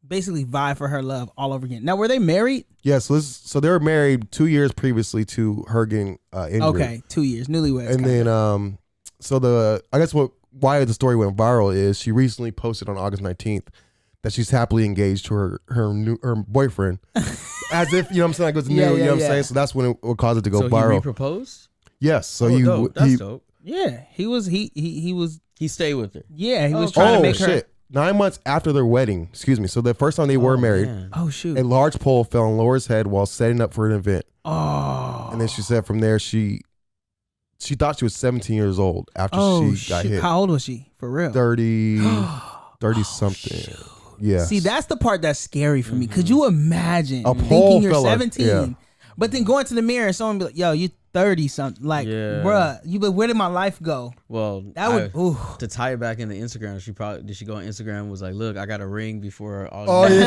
basically vie for her love all over again. Now, were they married? Yeah, so they were married 2 years previously to her getting injured. Okay, 2 years, newlyweds. And then I guess why the story went viral is she recently posted on August 19th that she's happily engaged to her boyfriend, as if you know what I'm saying, like it was new. You know what I'm saying? So that's when it would cause it to go viral. He proposed? Yes. So that's dope. Yeah, he was. He stayed with her. Yeah, he was trying to make her. 9 months after their wedding, excuse me. So the first time they were married, shoot, a large pole fell on Laura's head while setting up for an event. Oh, and then she said from there she thought she was 17 years old after she got hit. How old was she? For real? 30 something. Shoot. Yeah. See, that's the part that's scary for me. Could you imagine a thinking you're 17, but then going to the mirror and someone be like, "Yo, you 30 something." Like, bruh, where did my life go? Well, that would to tie it back into Instagram. Did she go on Instagram and was like, "Look, I got a ring before all." Oh yeah.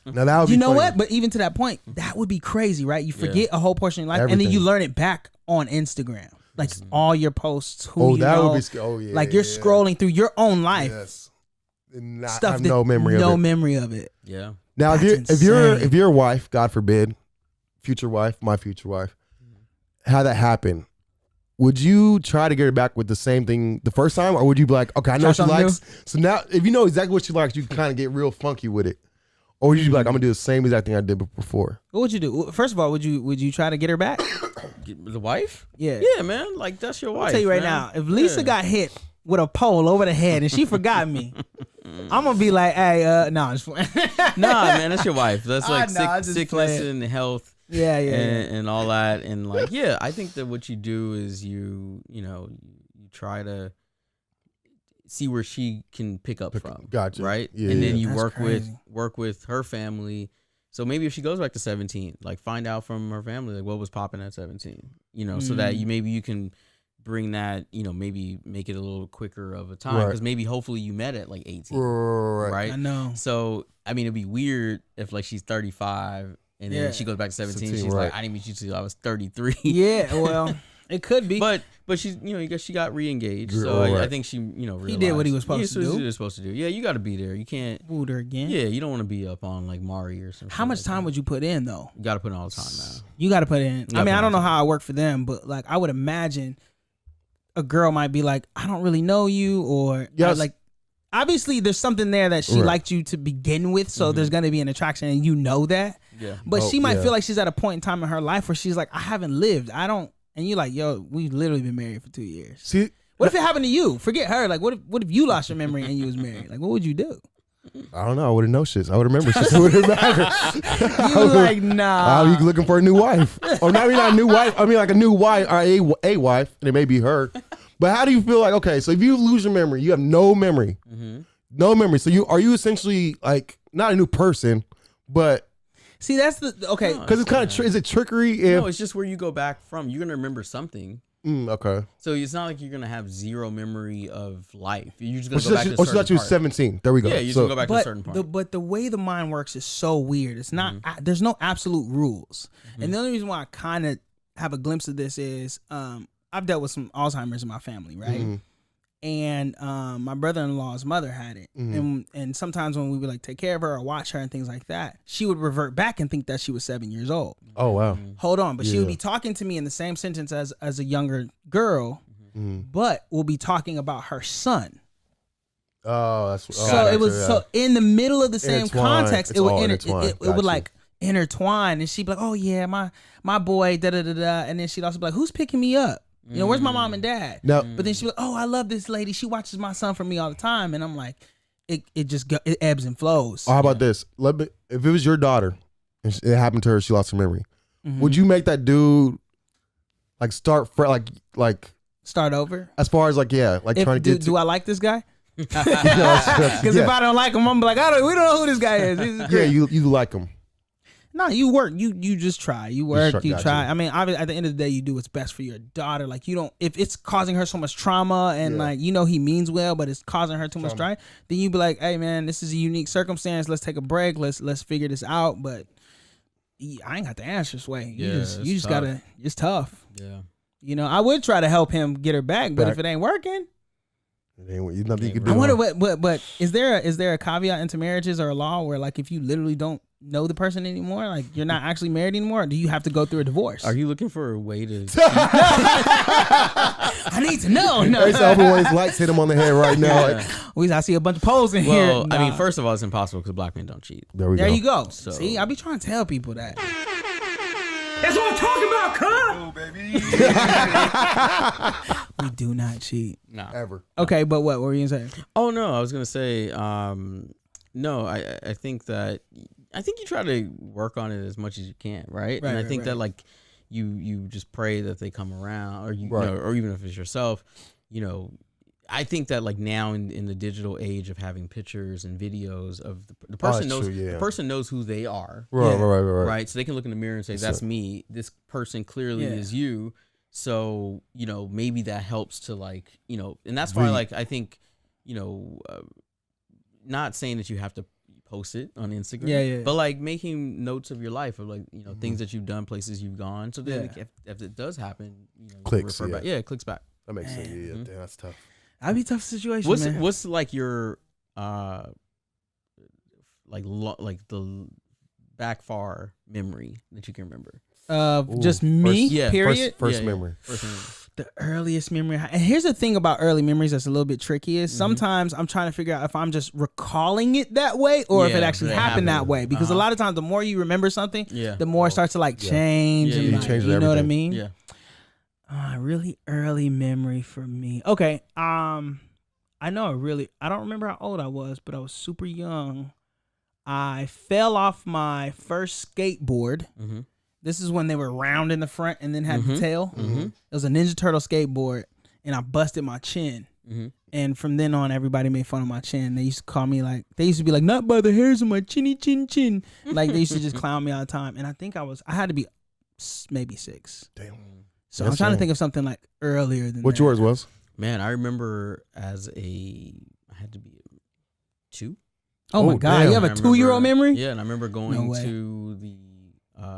Now that would be funny. What? But even to that point, that would be crazy, right? You forget a whole portion of your life, and then you learn it back on Instagram, like all your posts. Would be like you're scrolling through your own life. Yes, and stuff have no memory of it. Yeah. Now, if you're a wife, God forbid, future wife, my future wife, had that happen, would you try to get her back with the same thing the first time, or would you be like, okay, I know what she likes, so now if you know exactly what she likes, you can kind of get real funky with it? Or would you be like, I'm gonna do the same exact thing I did before? What would you do? First of all, would you try to get her back? The wife? Yeah. Yeah, man. Like that's your wife. I'll tell you right now, if Lisa got hit with a pole over the head and she forgot me, I'm gonna be like, hey, no, I'm just nah, man, that's your wife. That's like sickness and health. Yeah, and all that, and like, yeah, I think that what you do is you try to see where she can pick up from. Gotcha. Right? Yeah, and then you That's work with her family. So maybe if she goes back to 17, like find out from her family like what was popping at 17. So that you can bring that, maybe make it a little quicker of a time, because maybe hopefully you met at like 18. Right? I know. So I mean, it'd be weird if like she's 35 and then she goes back to 17. She's like, I didn't meet you till I was 33. Yeah, well, it could be. But she's, she got re-engaged. So I think she, realized. He did what he was supposed to do. He was supposed to do. Yeah, you got to be there. You can't. Wooed her again. Yeah, you don't want to be up on like Mari or something. How much time would you put in though? You got to put in all the time, man. You got to put in. I mean, I don't know how I work for them, but like I would imagine a girl might be like, I don't really know you, or like, obviously there's something there that she liked you to begin with, so there's gonna be an attraction, and you know that. Yeah. But she might feel like she's at a point in time in her life where she's like, I haven't lived. I don't. And you're like, yo, we've literally been married for 2 years. See, what if it happened to you? Forget her. Like, what if you lost your memory and you was married? Like, what would you do? I don't know. I wouldn't know shit. I would remember shit. It wouldn't matter. You like, nah. I'll be looking for a new wife. Or not a new wife. I mean like a new wife or a wife, and it may be her. But how do you feel like, okay, so if you lose your memory, you have no memory. Mm-hmm. No memory. So are you essentially like not a new person, but see, that's the okay. Because it's kind of is it trickery? No, it's just where you go back from. You're gonna remember something. Okay. So it's not like you're gonna have zero memory of life. You're just gonna go back to a certain part. You 17. There we go. Yeah, you're just gonna go back to a certain part. But the way the mind works is so weird. It's not. There's no absolute rules. And the only reason why I kind of have a glimpse of this is I've dealt with some Alzheimer's in my family, right? And my brother-in-law's mother had it, and sometimes when we would like take care of her or watch her and things like that, she would revert back and think that she was 7 years old. Oh wow! Hold on, but she would be talking to me in the same sentence as a younger girl, but will be talking about her son. Oh, that's so it was so in the middle of the same context. It would like intertwine, and she'd be like, "Oh yeah, my boy, da da da da," and then she'd also be like, "Who's picking me up? You know, where's my mom and dad?" No. But then she'd be like, "Oh, I love this lady. She watches my son for me all the time." And I'm like, it ebbs and flows. Oh, how about this? If it was your daughter and it happened to her, she lost her memory. Would you make that dude like start start over? As far as like trying to get. Do I like this guy? Because if I don't like him, I'm like, we don't know who this guy is. Yeah, you like him. No, you work. You just try. You work. You try. I mean, obviously, at the end of the day, you do what's best for your daughter. Like, you don't. If it's causing her so much trauma, and like he means well, but it's causing her too much trauma, then you be like, "Hey, man, this is a unique circumstance. Let's take a break. Let's figure this out." But I ain't got the answers. Way. You just gotta. It's tough. Yeah. You know, I would try to help him get her back, but if it ain't working. Nothing you can do. I wonder but is there a caveat into marriages or a law where like if you literally don't know the person anymore, like you're not actually married anymore, or do you have to go through a divorce? Are you looking for a way to? I need to know. No, everyone's lights hit him on the head right now. Yeah. I see a bunch of polls in here. Well, I mean, first of all, it's impossible because black men don't cheat. There you go. So, see, I be trying to tell people that. That's what I'm talking about, cuz. Oh, baby. We do not cheat. No. Ever. Okay, but what were you gonna say? Oh no, I was gonna say, no, I think you try to work on it as much as you can, right? And I think that like you just pray that they come around, or you know, or even if it's yourself, you know. I think that like now in the digital age of having pictures and videos of the person the person knows who they are. Right. So they can look in the mirror and say, that's me. This person clearly is you. So, you know, maybe that helps to like, you know, and that's why like I think, you know, not saying that you have to post it on Instagram, but like making notes of your life of like, you know, things that you've done, places you've gone. So then if it does happen, you know, clicks, back. Yeah, it clicks back. That makes sense. Yeah, damn, that's tough. That'd be a tough situation. Man. What's like your like the back far memory that you can remember? Just me. Period. First memory. The earliest memory. And here's the thing about early memories that's a little bit tricky is sometimes I'm trying to figure out if I'm just recalling it that way or if it actually happened that way. Because a lot of times the more you remember something, the more it starts to like change. And like, you know what I mean? Yeah. Really early memory for me. Okay. I don't remember how old I was, but I was super young. I fell off my first skateboard. Mm-hmm. This is when they were round in the front and then had the tail. Mm-hmm. It was a Ninja Turtle skateboard, and I busted my chin. Mm-hmm. And from then on, everybody made fun of my chin. They used to call me like, they used to be like, not by the hairs of my chinny chin chin. Like they used to just clown me all the time. And I think I had to be maybe 6. Damn. So I'm trying to think of something like earlier than what yours was. Man, I remember I had to be 2. Oh my God. Damn. You have a 2-year-old memory? Yeah. And I remember going to the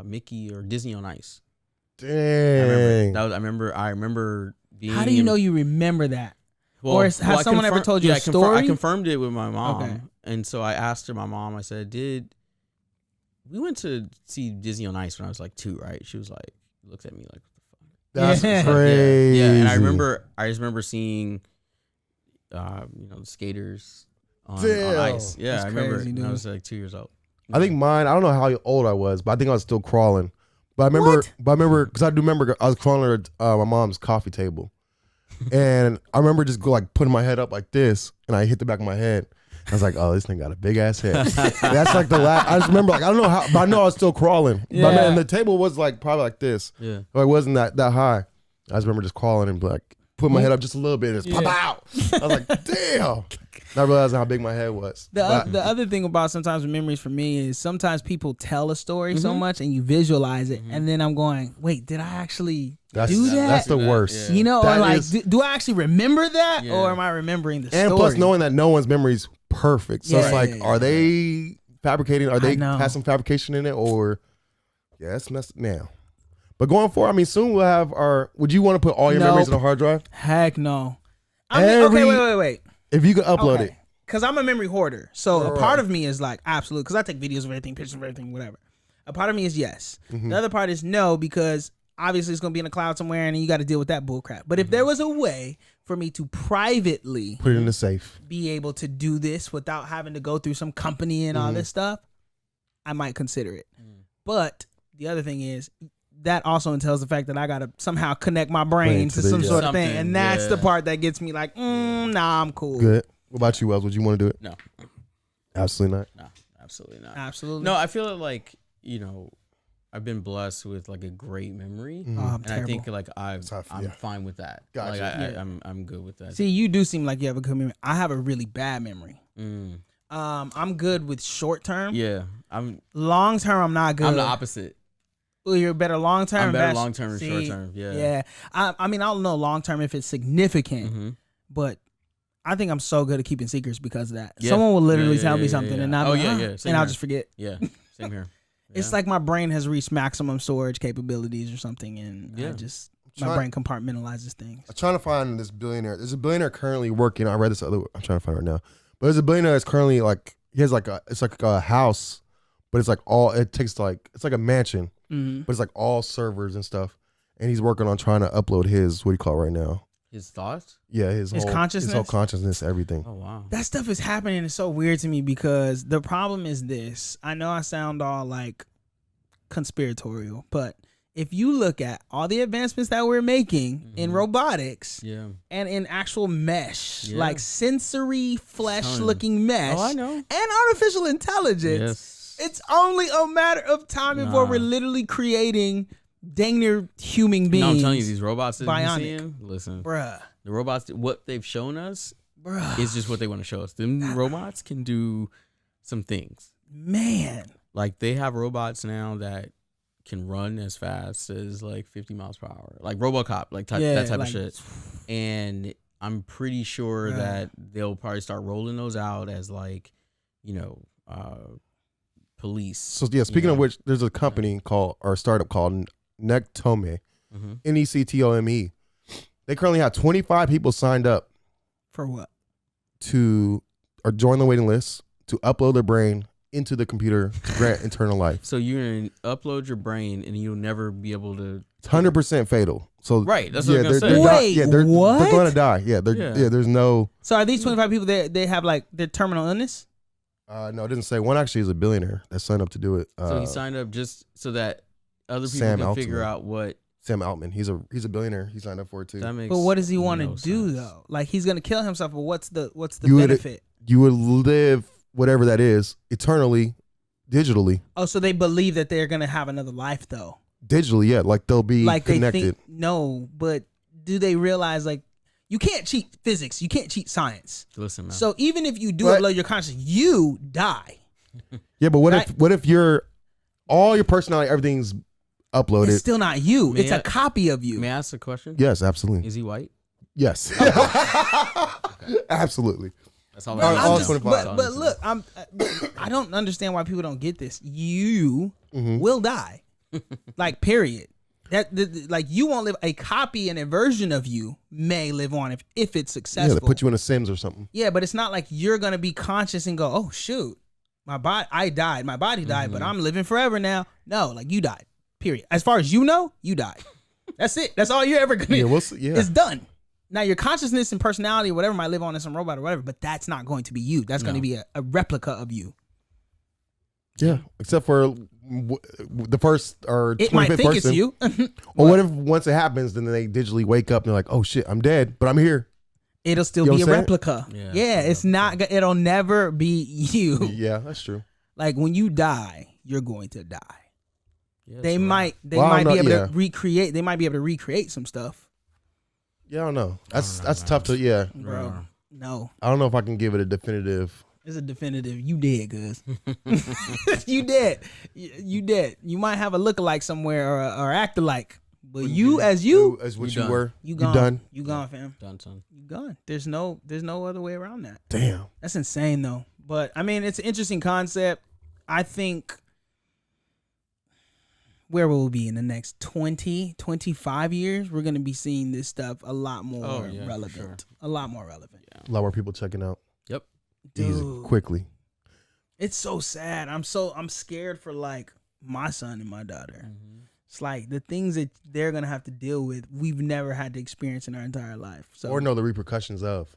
Mickey or Disney on Ice. Dang. I remember being. How do you know you remember that? Well, or has someone ever told you a story? I confirmed it with my mom. Okay. And so I asked her, my mom, I said, we went to see Disney on Ice when I was like 2, right? She was like, looked at me like, that's crazy. Yeah, and I just remember seeing, the skaters on ice. Yeah, that's I remember crazy, when I was like 2 years old. I think mine, I don't know how old I was, but I think I was still crawling. But I remember, because I do remember I was crawling at my mom's coffee table. And I remember just putting my head up like this, and I hit the back of my head. I was like, oh, this thing got a big ass head. That's like the last. I just remember, like, I don't know how, but I know I was still crawling. Yeah. But man, the table was like probably like this. Yeah. Or it wasn't that high. I just remember just crawling and like put my head up just a little bit and just pop out. I was like, damn. Not realizing how big my head was. The other thing about sometimes with memories for me is sometimes people tell a story so much and you visualize it, and then I'm going, wait, did I actually do that? That's the worst. Yeah. You know, that or like, is, do I actually remember that, or am I remembering the story? And plus knowing that no one's memory's perfect. So it's like, are they fabricating? Are they have some fabrication in it? Or, yeah, it's messed now. But going forward, I mean, soon we'll have our, would you want to put all your memories in a hard drive? Heck no. I mean, okay, wait. If you could upload it. Because I'm a memory hoarder. So a part of me is like, absolute. Because I take videos of everything, pictures of everything, whatever. A part of me is yes. The other part is no, because obviously it's going to be in a cloud somewhere and you got to deal with that bullcrap. But if there was a way for me to privately put it in the safe, be able to do this without having to go through some company and all this stuff, I might consider it. But the other thing is, that also entails the fact that I got to somehow connect my brain to some sort of thing. And that's the part that gets me like, nah, I'm cool. Good. What about you, Wells? Would you want to do it? No. Absolutely not. No, absolutely not. Absolutely. No, I feel like, I've been blessed with like a great memory. And terrible. I think like I'm fine with that. Gotcha. Like I'm good with that. See, you do seem like you have a good memory. I have a really bad memory. I'm good with short term. Yeah. Long term, I'm not good. I'm the opposite. Well, you're better long term. I'm better long term than short term. Yeah. Yeah. I mean, I don't know long term if it's significant, but I think I'm so good at keeping secrets because of that. Yeah. Someone will literally tell me something and I'll I'll just forget. Yeah. Same here. It's like my brain has reached maximum storage capabilities or something, and my brain compartmentalizes things. I'm trying to find this billionaire. There's a billionaire currently working. I read this I'm trying to find it right now. But there's a billionaire that's currently like, he has like it's like a house, but it's like it's like a mansion, but it's like all servers and stuff. And he's working on trying to upload his, what do you call it right now? His thoughts? Yeah, his whole consciousness? His whole consciousness, everything. Oh, wow. That stuff is happening. It's so weird to me because the problem is this. I know I sound all like conspiratorial, but if you look at all the advancements that we're making in robotics and in actual mesh, like sensory flesh-looking mesh, and artificial intelligence, it's only a matter of time before we're literally creating dang near human beings. No, I'm telling you, these robots that bionic. you seeing, listen, bruh. The robots, what they've shown us is just what they want to show us. Them robots can do some things. Man. Like, they have robots now that can run as fast as like 50 miles per hour. Like RoboCop, like that type of shit. And I'm pretty sure that they'll probably start rolling those out as like, police. So yeah, speaking of which, there's a company or a startup called Nectome, Nectome. They currently have 25 people signed up. For what? Or join the waiting list to upload their brain into the computer to grant eternal life. So you're going to upload your brain and you'll never be able to... It's 100% fatal. So right, that's what I'm going to say. Wait, what? They're going to die. Yeah, there's no... So are these 25 people, they have like their terminal illness? No, it didn't say. One actually is a billionaire that signed up to do it. So he signed up just so that other people can figure out what... Sam Altman, he's a billionaire. He signed up for it too. That makes but what does he want to do though? Like he's gonna kill himself, but what's the benefit? You would live whatever that is eternally, digitally. Oh, so they believe that they're gonna have another life though. Digitally, yeah, like they'll be connected. They think, no, but do they realize like you can't cheat physics, you can't cheat science. Listen, man. So even if you do upload your consciousness, you die. Yeah, but what if all your personality, everything's uploaded? It's still not you. It's a copy of you. May I ask a question? Yes, absolutely. Is he white? Yes. Absolutely. That's all. All 25. But look, I don't understand why people don't get this. You will die. Like period. Like you won't live. A copy and a version of you may live on if it's successful. Yeah, they put you in a Sims or something. Yeah, but it's not like you're gonna be conscious and go, oh shoot, I died, my body died, but I'm living forever now. No, like you died. Period. As far as you know, you died. That's it. That's all you're ever gonna. It's done. Now your consciousness and personality or whatever might live on in some robot or whatever, but that's not going to be you. That's going to be a replica of you. Yeah, except for the first or 25th it might think person. It's you. Or what if once it happens, then they digitally wake up and they're like, "Oh shit, I'm dead, but I'm here." it'll still be a replica. Yeah, it's not. It'll never be you. Yeah, that's true. Like when you die, you're going to die. Yeah, they might be able to recreate. They might be able to recreate some stuff. Yeah, I don't know. That's tough to bro. No, I don't know if I can give it a definitive. It's a definitive. You dead, cuz. You dead. You dead. You might have a lookalike somewhere or act alike, but as what you were, you gone. Done. You gone, fam. Done, son. You gone. There's no other way around that. Damn. That's insane, though. But I mean, it's an interesting concept. I think. Where will we be in the next 20, 25 years? We're going to be seeing this stuff a lot more relevant. Sure. A lot more relevant. Yeah. A lot more people checking out. Yep. Dude, easy, quickly. It's so sad. I'm scared for like my son and my daughter. Mm-hmm. It's like the things that they're going to have to deal with, we've never had to experience in our entire life. So, or know the repercussions of.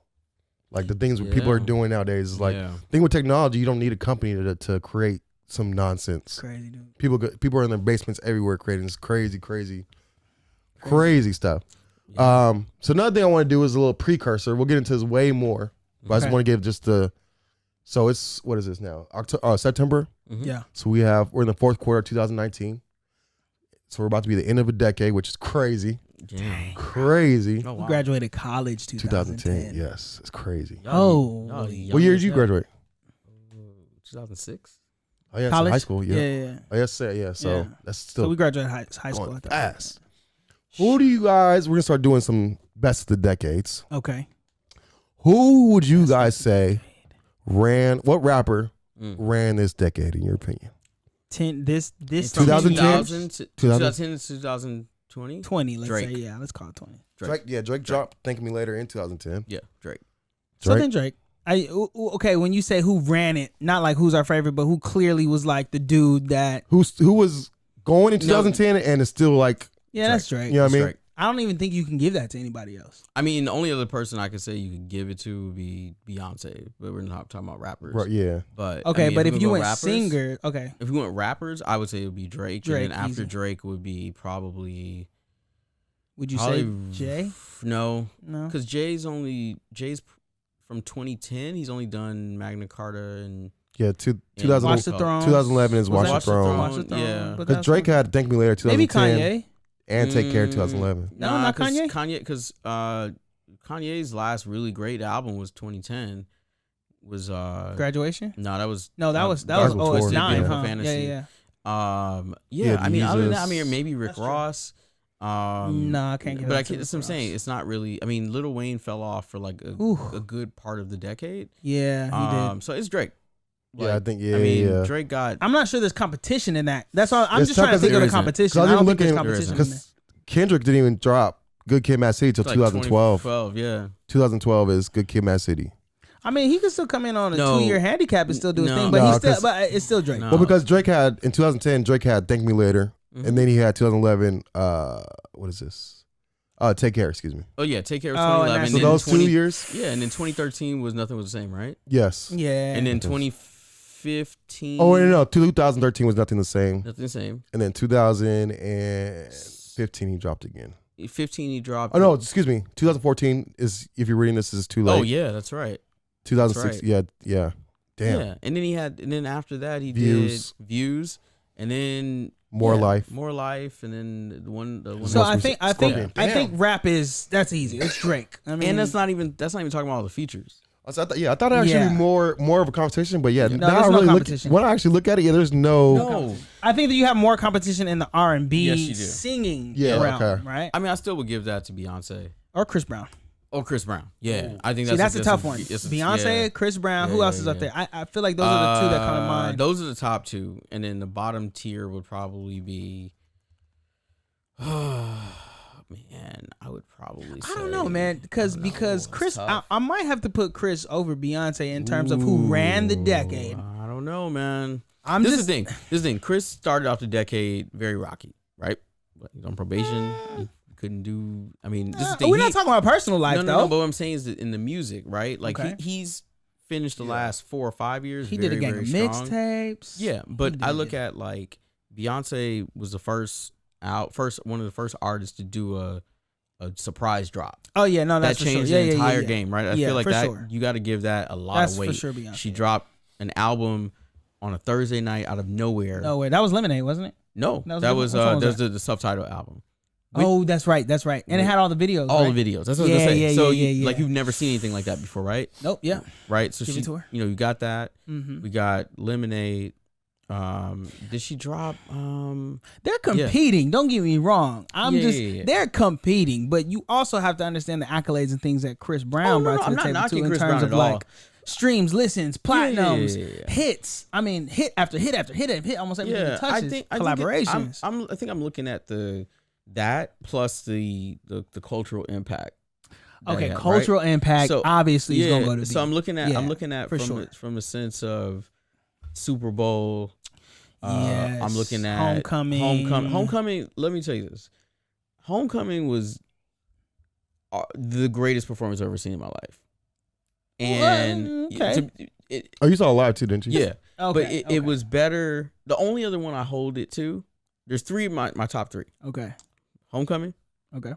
Like the things people are doing nowadays is like, thing with technology, you don't need a company to create some nonsense. Crazy, dude. People are in their basements everywhere creating this crazy stuff. Yeah. So another thing I want to do is a little precursor. We'll get into this way more, but I just want to give just so it's, what is this now? September. Mm-hmm. Yeah. So we're in the fourth quarter of 2019. So we're about to be the end of a decade, which is crazy. Dang. Crazy. Oh, wow. You graduated college 2010. Yes, it's crazy. What year did you graduate? 2006. Oh yeah, college? So high school. Yeah. Yeah. Oh yes, yeah. So that's still. So we graduated high school. Fast. Who do you guys? We're gonna start doing some best of the decades. Okay. Who would you guys say ran? What rapper ran this decade in your opinion? 2010 to 2020. 20. Let's Drake. say Let's call it 20. Drake dropped "Thank Me Later" in 2010. Yeah, Drake. So then Drake. Okay, when you say who ran it, not like who's our favorite, but who clearly was like the dude that who was going in 2010 and is still like that's Drake. You know what I mean? Drake. I don't even think you can give that to anybody else. I mean, the only other person I could say you could give it to would be Beyonce, but we're not talking about rappers. Right, yeah. But okay, I mean, but if you went rappers, singer, okay. If we went rappers, I would say it would be Drake, and then after easy. Drake would be probably. Would you say Jay? No, because Jay's from 2010. He's only done Magna Carta and 2011 Watch the Throne. 2011 is Watch the Throne. Watch the Throne. Yeah, because Drake had "Thank Me Later" 2010. Maybe Kanye. And Take Care 2011. No, not Kanye. Because Kanye's last really great album was 2010. Was Graduation? No, that was it's 9, huh? Fantasy. Yeah. I mean, other than that, maybe Rick Ross. No, I can't get. But that's what I'm saying. It's not really. I mean, Lil Wayne fell off for like a good part of the decade. Yeah, he did. So it's Drake. I think. I mean, Drake got. I'm not sure there's competition in that. That's all. I'm just trying to think of the competition. I don't think there's competition. Because Kendrick didn't even drop Good Kid, Mad City till 2012. 2012 is Good Kid, Mad City. I mean, he could still come in on a 2-year handicap and still do his thing, but it's still Drake. Well, because Drake had in 2010, Drake had "Thank Me Later," and then he had 2011. What is this? Take Care. Excuse me. Oh yeah, Take Care was 2011. So those 2 years. Yeah, and then 2013 was Nothing Was the Same, right? Yes. Yeah. And then 2015. Oh no, 2013 was Nothing the Same. Nothing the Same. And then 2015 he dropped again. 15 he dropped. Oh no, excuse me. 2014 is, if you're reading this, is too late. Oh yeah, that's right. 2006. Right. Yeah. Damn. Yeah, and then after that he did Views, and then More Life, and then the one. So I think rap that's easy. It's Drake. I mean, and that's not even talking about all the features. I thought it actually be more of a competition, but now I really when I actually look at it, there's no. I think that you have more competition in the R&B singing realm, right? I mean, I still would give that to Beyonce or Chris Brown. Yeah. I think that's a tough one. Beyonce, Chris Brown. Who else is up there? I feel like those are the two that come to mind. Those are the top two, and then the bottom tier would probably be. Man, I would probably say. I don't know, man, because Chris, I might have to put Chris over Beyonce in terms of who ran the decade. I don't know, man. This is the thing. Chris started off the decade very rocky, right? He's on probation. He couldn't do. I mean, this is the thing. We're not talking about personal life, though. No. But what I'm saying is that in the music, right? Like he's finished the last 4 or 5 years. He did a gang of mixtapes. Yeah, but I look at like Beyonce was one of the first artists to do a surprise drop. Oh yeah, no, that's that changed sure. the entire game, right? I feel like that you got to give that a lot of weight. For sure, Beyonce. She dropped an album on a Thursday night out of nowhere. No way, that was Lemonade, wasn't it? No, that was the subtitle album. Oh, that's right, and it had all the videos. All the videos. That's what I was gonna say. So like you've never seen anything like that before, right? Nope. Yeah. Right. So she, you got that. Mm-hmm. We got Lemonade. Did she drop? They're competing. Don't get me wrong. They're competing, but you also have to understand the accolades and things that Chris Brown brought to the table too, in terms of like streams, listens, platinums, hits. I mean, hit after hit after hit after hit. Almost everything it touches. Collaborations. I think I'm looking at that plus the cultural impact. Okay, cultural impact. So, obviously, is gonna go to. So I'm looking at from a sense of Super Bowl. I'm looking at Homecoming. Let me tell you this. Homecoming was the greatest performance I've ever seen in my life. And you saw it live too, didn't you? Yeah. Okay. But it was better. The only other one I hold it to, there's three of my top three. Okay. Homecoming. Okay.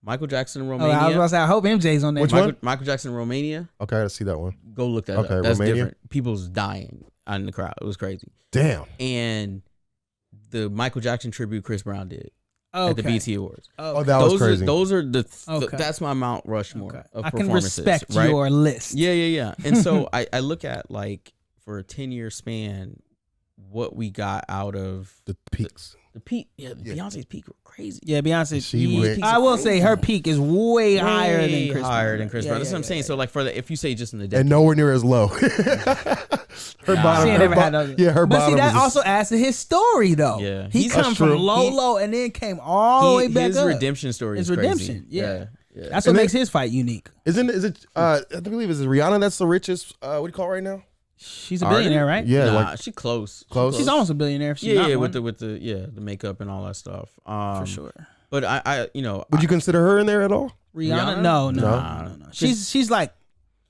Michael Jackson, Romania. I was about to say, I hope MJ's on there. Which one? Michael Jackson, Romania. Okay, I gotta see that one. Go look that up. That's Romania? Different. People's dying in the crowd. It was crazy. Damn. And the Michael Jackson tribute Chris Brown did at the BT Awards. Oh, that was crazy. Those are that's my Mount Rushmore of I can performances. Respect right? your list. Yeah. And so I look at like for a 10-year span, what we got out of the peaks. The peak, Beyonce's peak were crazy. Yeah, Beyonce's peak. I will say her peak is way higher than Chris Brown. That's what I'm saying. So like if you say just in the decade. And nowhere near as low. Her bottom. She never had those. Yeah, her but bottom. But see, that also adds to his story though. Yeah, he come from low, and then came all the way back his up. His redemption story is redemption. Crazy. Yeah. That's what makes his fight unique. Is it? I believe is it Rihanna that's the richest? What do you call it right now? She's a billionaire, right? Yeah, she's close. She's almost a billionaire. If she's not with the makeup and all that stuff. For sure. But I would you consider her in there at all? Rihanna? No. She's like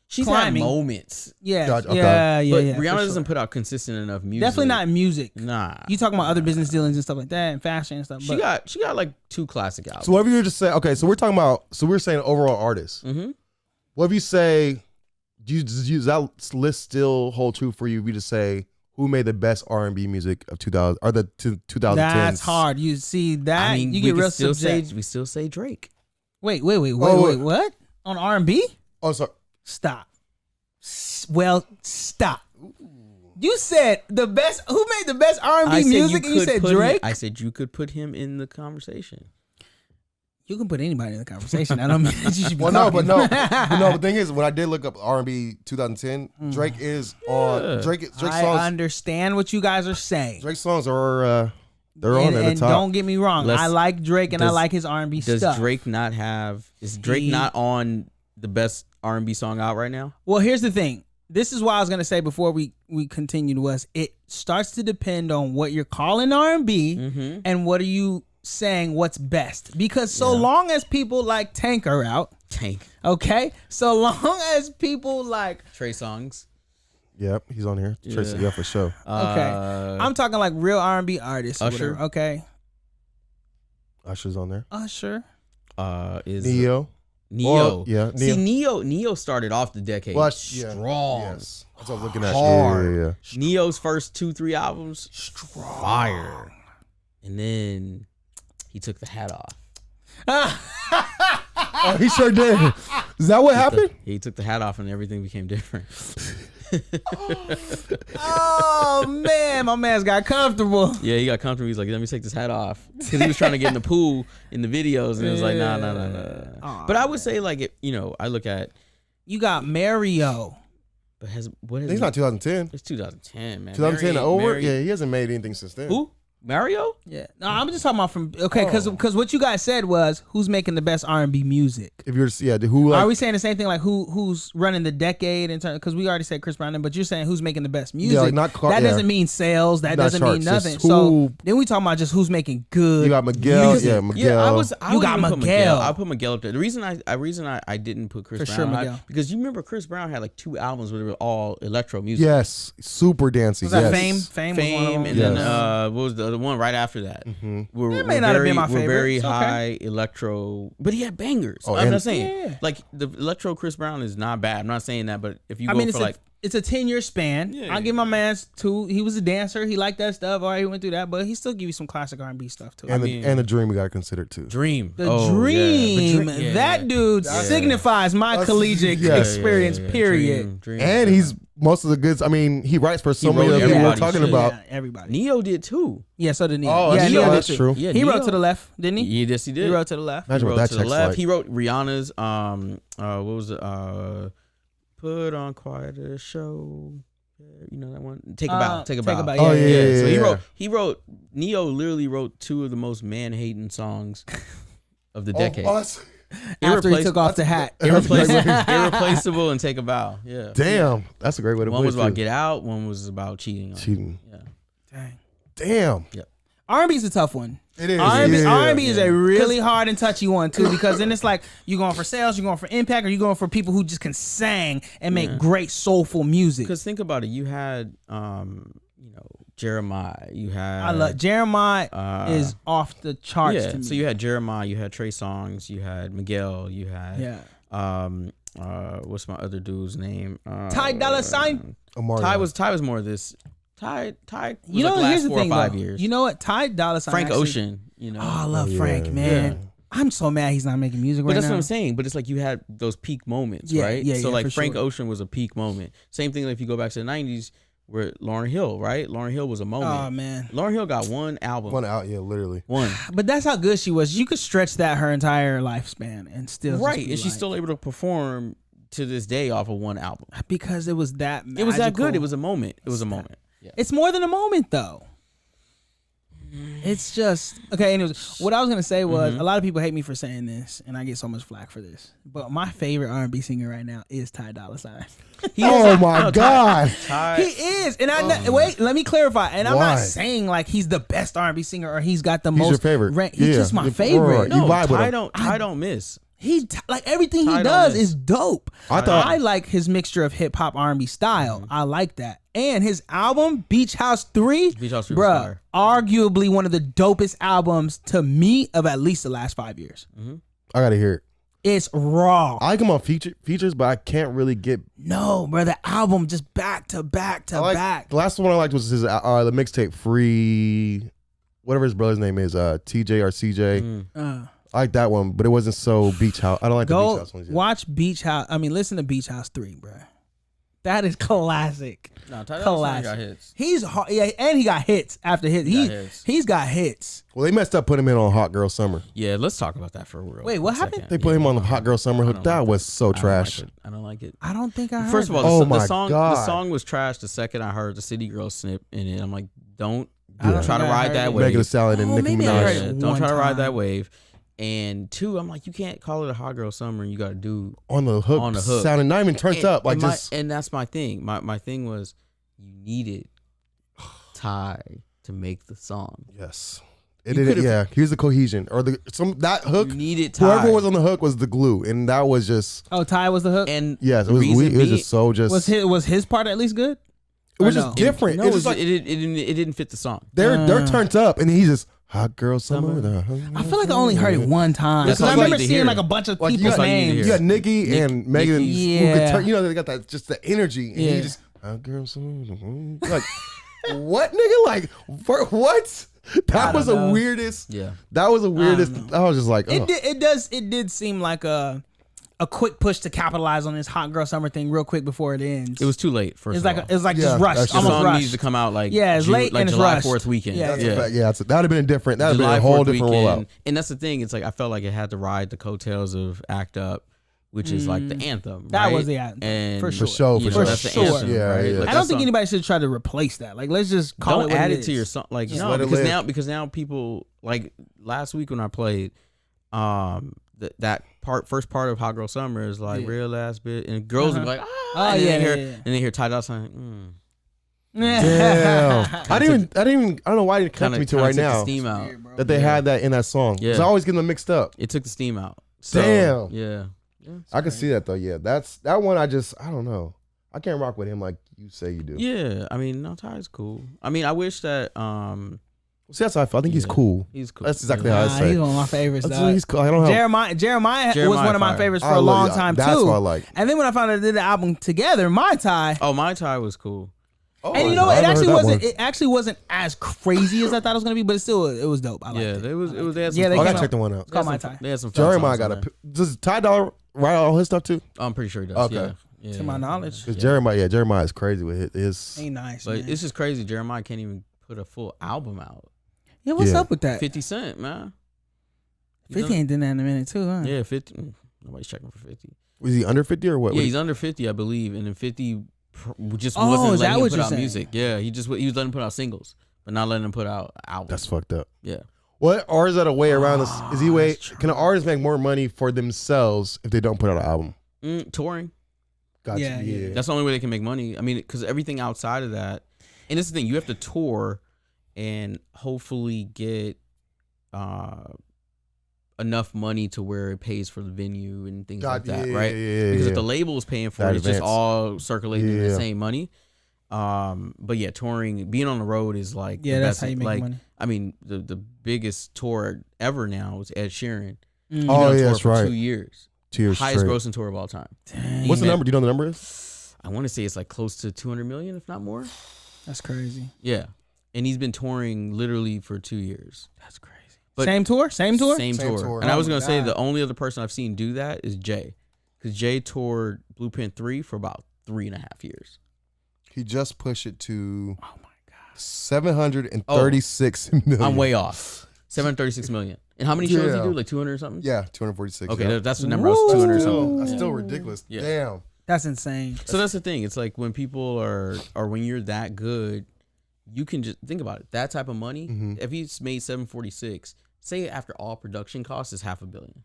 she's climbing. had moments. Yeah, gotcha. Okay. yeah. But Rihanna doesn't put out consistent enough music. Definitely not in music. Nah. You talking about other business dealings and stuff like that, and fashion and stuff. She got like 2 classic albums. So whatever you just say. Okay, so we're saying overall artists. Mm-hmm. What if you say? Does that list still hold true for you? If you just say who made the best R&B music of 2000 or the 2010s? That's hard. You see that? I mean, you get real we still say Drake. Wait. What? On R&B? Oh, sorry. Stop. Well, stop. You said the best. Who made the best R&B music? And you said Drake. I said you could put him in the conversation. You can put anybody in the conversation. I don't mean that you should be but the thing is, when I did look up R&B 2010, Drake is on Drake songs. I understand what you guys are saying. Drake songs are they're on at the top. And don't get me wrong, I like Drake and I like his R&B stuff. Does Drake not have? Is Drake not on the best R&B song out right now? Well, here's the thing. This is what I was gonna say before we continue to us. It starts to depend on what you're calling R&B and what are you saying what's best, because so long as people like Tank are out, okay, so long as people like Trey Songz, yep, he's on here. Yeah, for sure. Okay, I'm talking like real R&B artists. Usher, whatever. Okay, Usher's on there. Usher, is Neo. Yeah, see, Neo started off the decade strong. Yes, that's what I was looking at. Hard. Yeah. Neo's first 2-3 albums, fire, and then he took the hat off. Oh, he sure did. Is that what happened? He took the hat off and everything became different. Oh man, my man's got comfortable. Yeah, he got comfortable. He's like, let me take this hat off, because he was trying to get in the pool in the videos, and it was like, nah. Oh, but I would say like I look at you got Mario. But he's not 2010. It's 2010, man. 2010 over? Yeah, he hasn't made anything since then. Who? Mario? Yeah. No, I'm just talking about because what you guys said was who's making the best R&B music. If you're who like, are we saying the same thing like who's running the decade in terms, because we already said Chris Brown, but you're saying who's making the best music. Yeah, like that doesn't mean sales. That doesn't mean nothing. So then we talking about just who's making good. You got Miguel. Music. Yeah, Miguel. You got Miguel. I'll put Miguel up there. The reason I didn't put Chris Brown Miguel. Because you remember Chris Brown had like 2 albums where they were all electro music. Yes, super dancey. Was that Fame? Fame was one of them. And then what was the the one right after that. It may not have been my favorite. We're very It's high electro, but he had bangers. I'm not saying like the electro Chris Brown is not bad. I'm not saying that, but if you go for like. It's a 10-year span. I give my man 2. He was a dancer. He liked that stuff. All right, he went through that, but he still give you some classic R&B stuff too. And the Dream we got to consider too. Dream. The Dream. That dude signifies my collegiate experience. Period. Dream. And he's most of the goods. I mean, he writes for so many of the people we're talking about. Yeah, everybody. Neo did too. Yeah, so did Neo. Oh, yeah, Neo that's true. Yeah, he wrote to the left, didn't he? Yes, he did. He wrote to the left. Imagine He what wrote that to the text left. like. He wrote Rihanna's what was it? Put on Quiet a Show. You know that one? Take a Bow. Take a Bow. Oh, yeah. So he wrote Neo literally wrote 2 of the most man-hating songs of the decade. After he took off the hat. Irreplaceable and Take a Bow. Yeah. Damn. That's a great way to put it. One was about Get Out. One was about cheating. Yeah. Damn. Yep. R&B's a tough one. It is. R&B is a really hard and touchy one too, because then it's like you going for sales, you going for impact, or you going for people who just can sing and make great soulful music. Because think about it, you had Jeremiah. You had I love Jeremiah is off the charts to me. So you had Jeremiah, you had Trey Songz, you had Miguel, you had what's my other dude's name? Ty Dolla $ign. Ty was more of this. Ty was you know, like here's last the 4 thing, or 5 though. years. You know what? Ty Dolla $ign. Frank Ocean. You know. Oh, I love Frank, man. Yeah. I'm so mad he's not making music right now. But that's what I'm saying. But it's like you had those peak moments, right? So like Frank Ocean was a peak moment. Same thing if you go back to the 90s where Lauryn Hill, right? Lauryn Hill was a moment. Oh, man. Lauryn Hill got one album. One out, yeah, literally. One. But that's how good she was. You could stretch that her entire lifespan and still right. And she's still able to perform to this day off of one album. Because it was that magical. It was that good. It was a moment. It was a moment. Yeah. It's more than a moment, though. It's just okay. Anyways, what I was gonna say was a lot of people hate me for saying this, and I get so much flack for this. But my favorite R&B singer right now is Ty Dolla $ign. Oh my God, Ty. He is, and wait. Let me clarify. And I'm not saying like he's the best R&B singer or he's got the most. Your favorite. He's just my favorite. No, Ty don't miss. He's like everything he does is dope. I like his mixture of hip hop R&B style. I like that. And his album Beach House 3, bruh, arguably one of the dopest albums to me of at least the last 5 years. I gotta hear it. It's raw. I like him on features, but I can't really get. No, bro, the album just back to back to back. The last one I liked was his the mixtape Free, whatever his brother's name is, TJ or CJ. I like that one, but it wasn't so Beach House. I don't like the Beach House ones yet. Watch Beach House. I mean, listen to Beach House 3, bro. That is classic. No, Ty Dolla $ign got hits. He's hard, yeah, and he got hits after hits. He's got hits. Well, they messed up putting him in on Hot Girl Summer. Yeah, let's talk about that for a real. Wait, what happened? They put him on the Hot Girl Summer hook. That was so trash. I don't like it. I don't think I heard. First of all, the song was trash. The second I heard the City Girl snip in it, I'm like, don't try to ride that wave. Megan Thee Stallion and Nicki Minaj. Don't try to ride that wave. And 2, I'm like, you can't call it a Hot Girl Summer. You got to do on the hook. Sounding not even turned up. Like and that's my thing. My thing was you needed Ty to make the song. Yes, it did. Yeah, here's the cohesion or that hook. You needed Ty. Whoever was on the hook was the glue, and that was just. Oh, Ty was the hook. And yes, it was. It was just so just. Was his part at least good? It was just different. No, it didn't fit the song. They're turned up, and he's just. Hot Girl Summer. I feel like I only heard it one time. Because I remember seeing like a bunch of people's names. You got Nicki and Megan. Yeah. Who could they got that just the energy. And he just, Hot Girl Summer. Like, what, nigga? Like, for what? That was the weirdest. Yeah. That was the weirdest. I was just like, oh. It did seem like a quick push to capitalize on this Hot Girl Summer thing real quick before it ends. It was too late. First of all, it's like just rushed. The song needs to come out like it's late and it's July rushed. 4th weekend. Yeah, that would have been different. That would have been a whole different rollout. And that's the thing. It's like I felt like it had to ride the coattails of Act Up, which is like the anthem. That right? was the anthem. For And sure. That's the anthem, right? Like, I don't think anybody should try to replace that. Like, let's just call it. Don't add it to your song. Like, no, because now people like last week when I played, that first part of Hot Girl Summer is like real ass bit, and girls would be like, and they hear Ty Dolla $ign. Damn. I don't know why it didn't connect me to right now. The steam out. That they had that in that song. Because I always get them mixed up. It took the steam out. So, damn. Yeah. I could see that though. Yeah. That one I don't know. I can't rock with him like you say you do. Yeah. I mean, no, Ty's cool. I mean, I wish that What's See, that's how I feel. I think he's cool. He's cool. That's exactly how I say. He's one of my favorites. He's cool. I don't know. Jeremiah was one of my favorites for a long time too. That's what I like. And then when I found out they did the album together, My Tai. Oh, My Tai was cool. Oh, and you know what? It actually wasn't as crazy as I thought it was gonna be, but it was dope. I liked it. They had some. I gotta check the one out. It's called My Tai. They had some. Jeremiah does Ty Dolla write all his stuff too? I'm pretty sure he does. Okay. Yeah. To my knowledge. Because Jeremiah is crazy with his. Ain't nice. But man. it's just crazy. Jeremiah can't even put a full album out. Yeah, what's up with that? 50 Cent, man. 50 ain't done that in a minute too, huh? Yeah, 50. Nobody's checking for 50. Was he under 50 or what? Yeah, he's under 50, I believe, and then 50 just wasn't letting him put out music. Yeah, he was letting him put out singles, but not letting him put out albums. That's fucked up. Yeah. What, or is that a way around this? Can an artist make more money for themselves if they don't put out an album? Touring. Gotcha. Yeah. That's the only way they can make money. I mean, because everything outside of that, and this is the thing, you have to tour and hopefully get enough money to where it pays for the venue and things like that, right? Because if the label is paying for it, it's just all circulating the same money. But yeah, touring, being on the road is like that's how you make money. I mean, the biggest tour ever now is Ed Sheeran. That's right. 2 years. 2 years highest straight. grossing tour of all time. Dang. What's the number? Do you know what the number is? I want to say it's like close to 200 million, if not more. That's crazy. Yeah. And he's been touring literally for 2 years. That's crazy. But Same tour? Same tour. And I was going to say the only other person I've seen do that is Jay. Because Jay toured Blueprint 3 for about 3.5 years. He just pushed it to 736 million. I'm way off. 736 million. And how many shows did he do? Like 200 or something? Yeah, 246. Okay, that's the number. I was 200 or something. That's still ridiculous. Yeah. Damn. That's insane. So that's the thing. It's like when people are when you're that good, you can just think about it. That type of money, if he's made 746, say after all production costs is $500 million.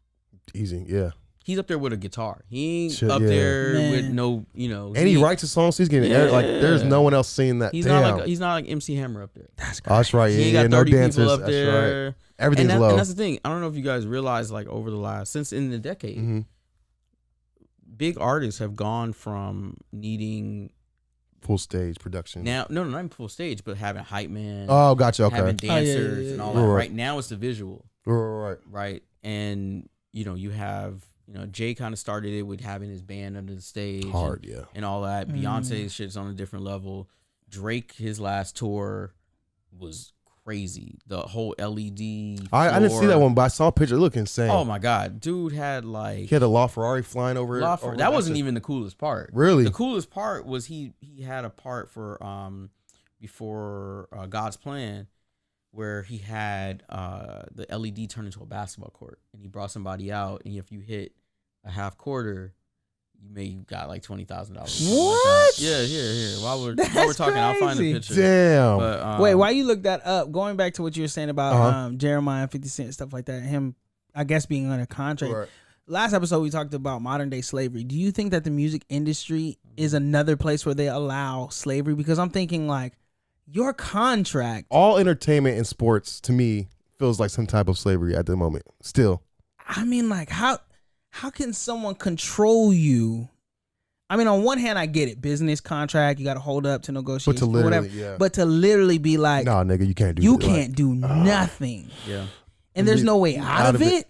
Easy, yeah. He's up there with a guitar. He ain't up there with no, And he writes his songs. So he's getting like there's no one else singing that. He's not like MC Hammer up there. That's crazy. Oh, that's right. He ain't got 30 no dancers people up there. Right. Everything's low. And that's the thing. I don't know if you guys realize, like over the last since in the decade, big artists have gone from needing full stage production. Now, no, not even full stage, but having hype man. Oh, gotcha. Okay. Having dancers and all that. Right now, it's the visual. Right. And you have. Jay kind of started it with having his band under the stage. And all that. Beyonce's shit's on a different level. Drake, his last tour was crazy. The whole LED. I didn't see that one, but I saw a picture. It looked insane. Oh my God. Dude had like. He had a LaFerrari flying over. That wasn't even the coolest part. Really? The coolest part was he had a part for before God's Plan, where he had the LED turn into a basketball court, and he brought somebody out, and if you hit a half quarter, you got like $20,000. What? Yeah, here. While we're talking, I'll find the picture. Damn. But, wait, while you look that up, going back to what you were saying about Jeremiah, 50 Cent, stuff like that, him, I guess, being under contract. Right. Last episode, we talked about modern day slavery. Do you think that the music industry is another place where they allow slavery? Because I'm thinking like your contract. All entertainment and sports to me feels like some type of slavery at the moment. Still. I mean, like how can someone control you? I mean, on one hand, I get it. Business contract, you got to hold up to negotiation, But to literally be like, no, nigga, you can't do. You can't do nothing. Yeah. And there's no way out of it.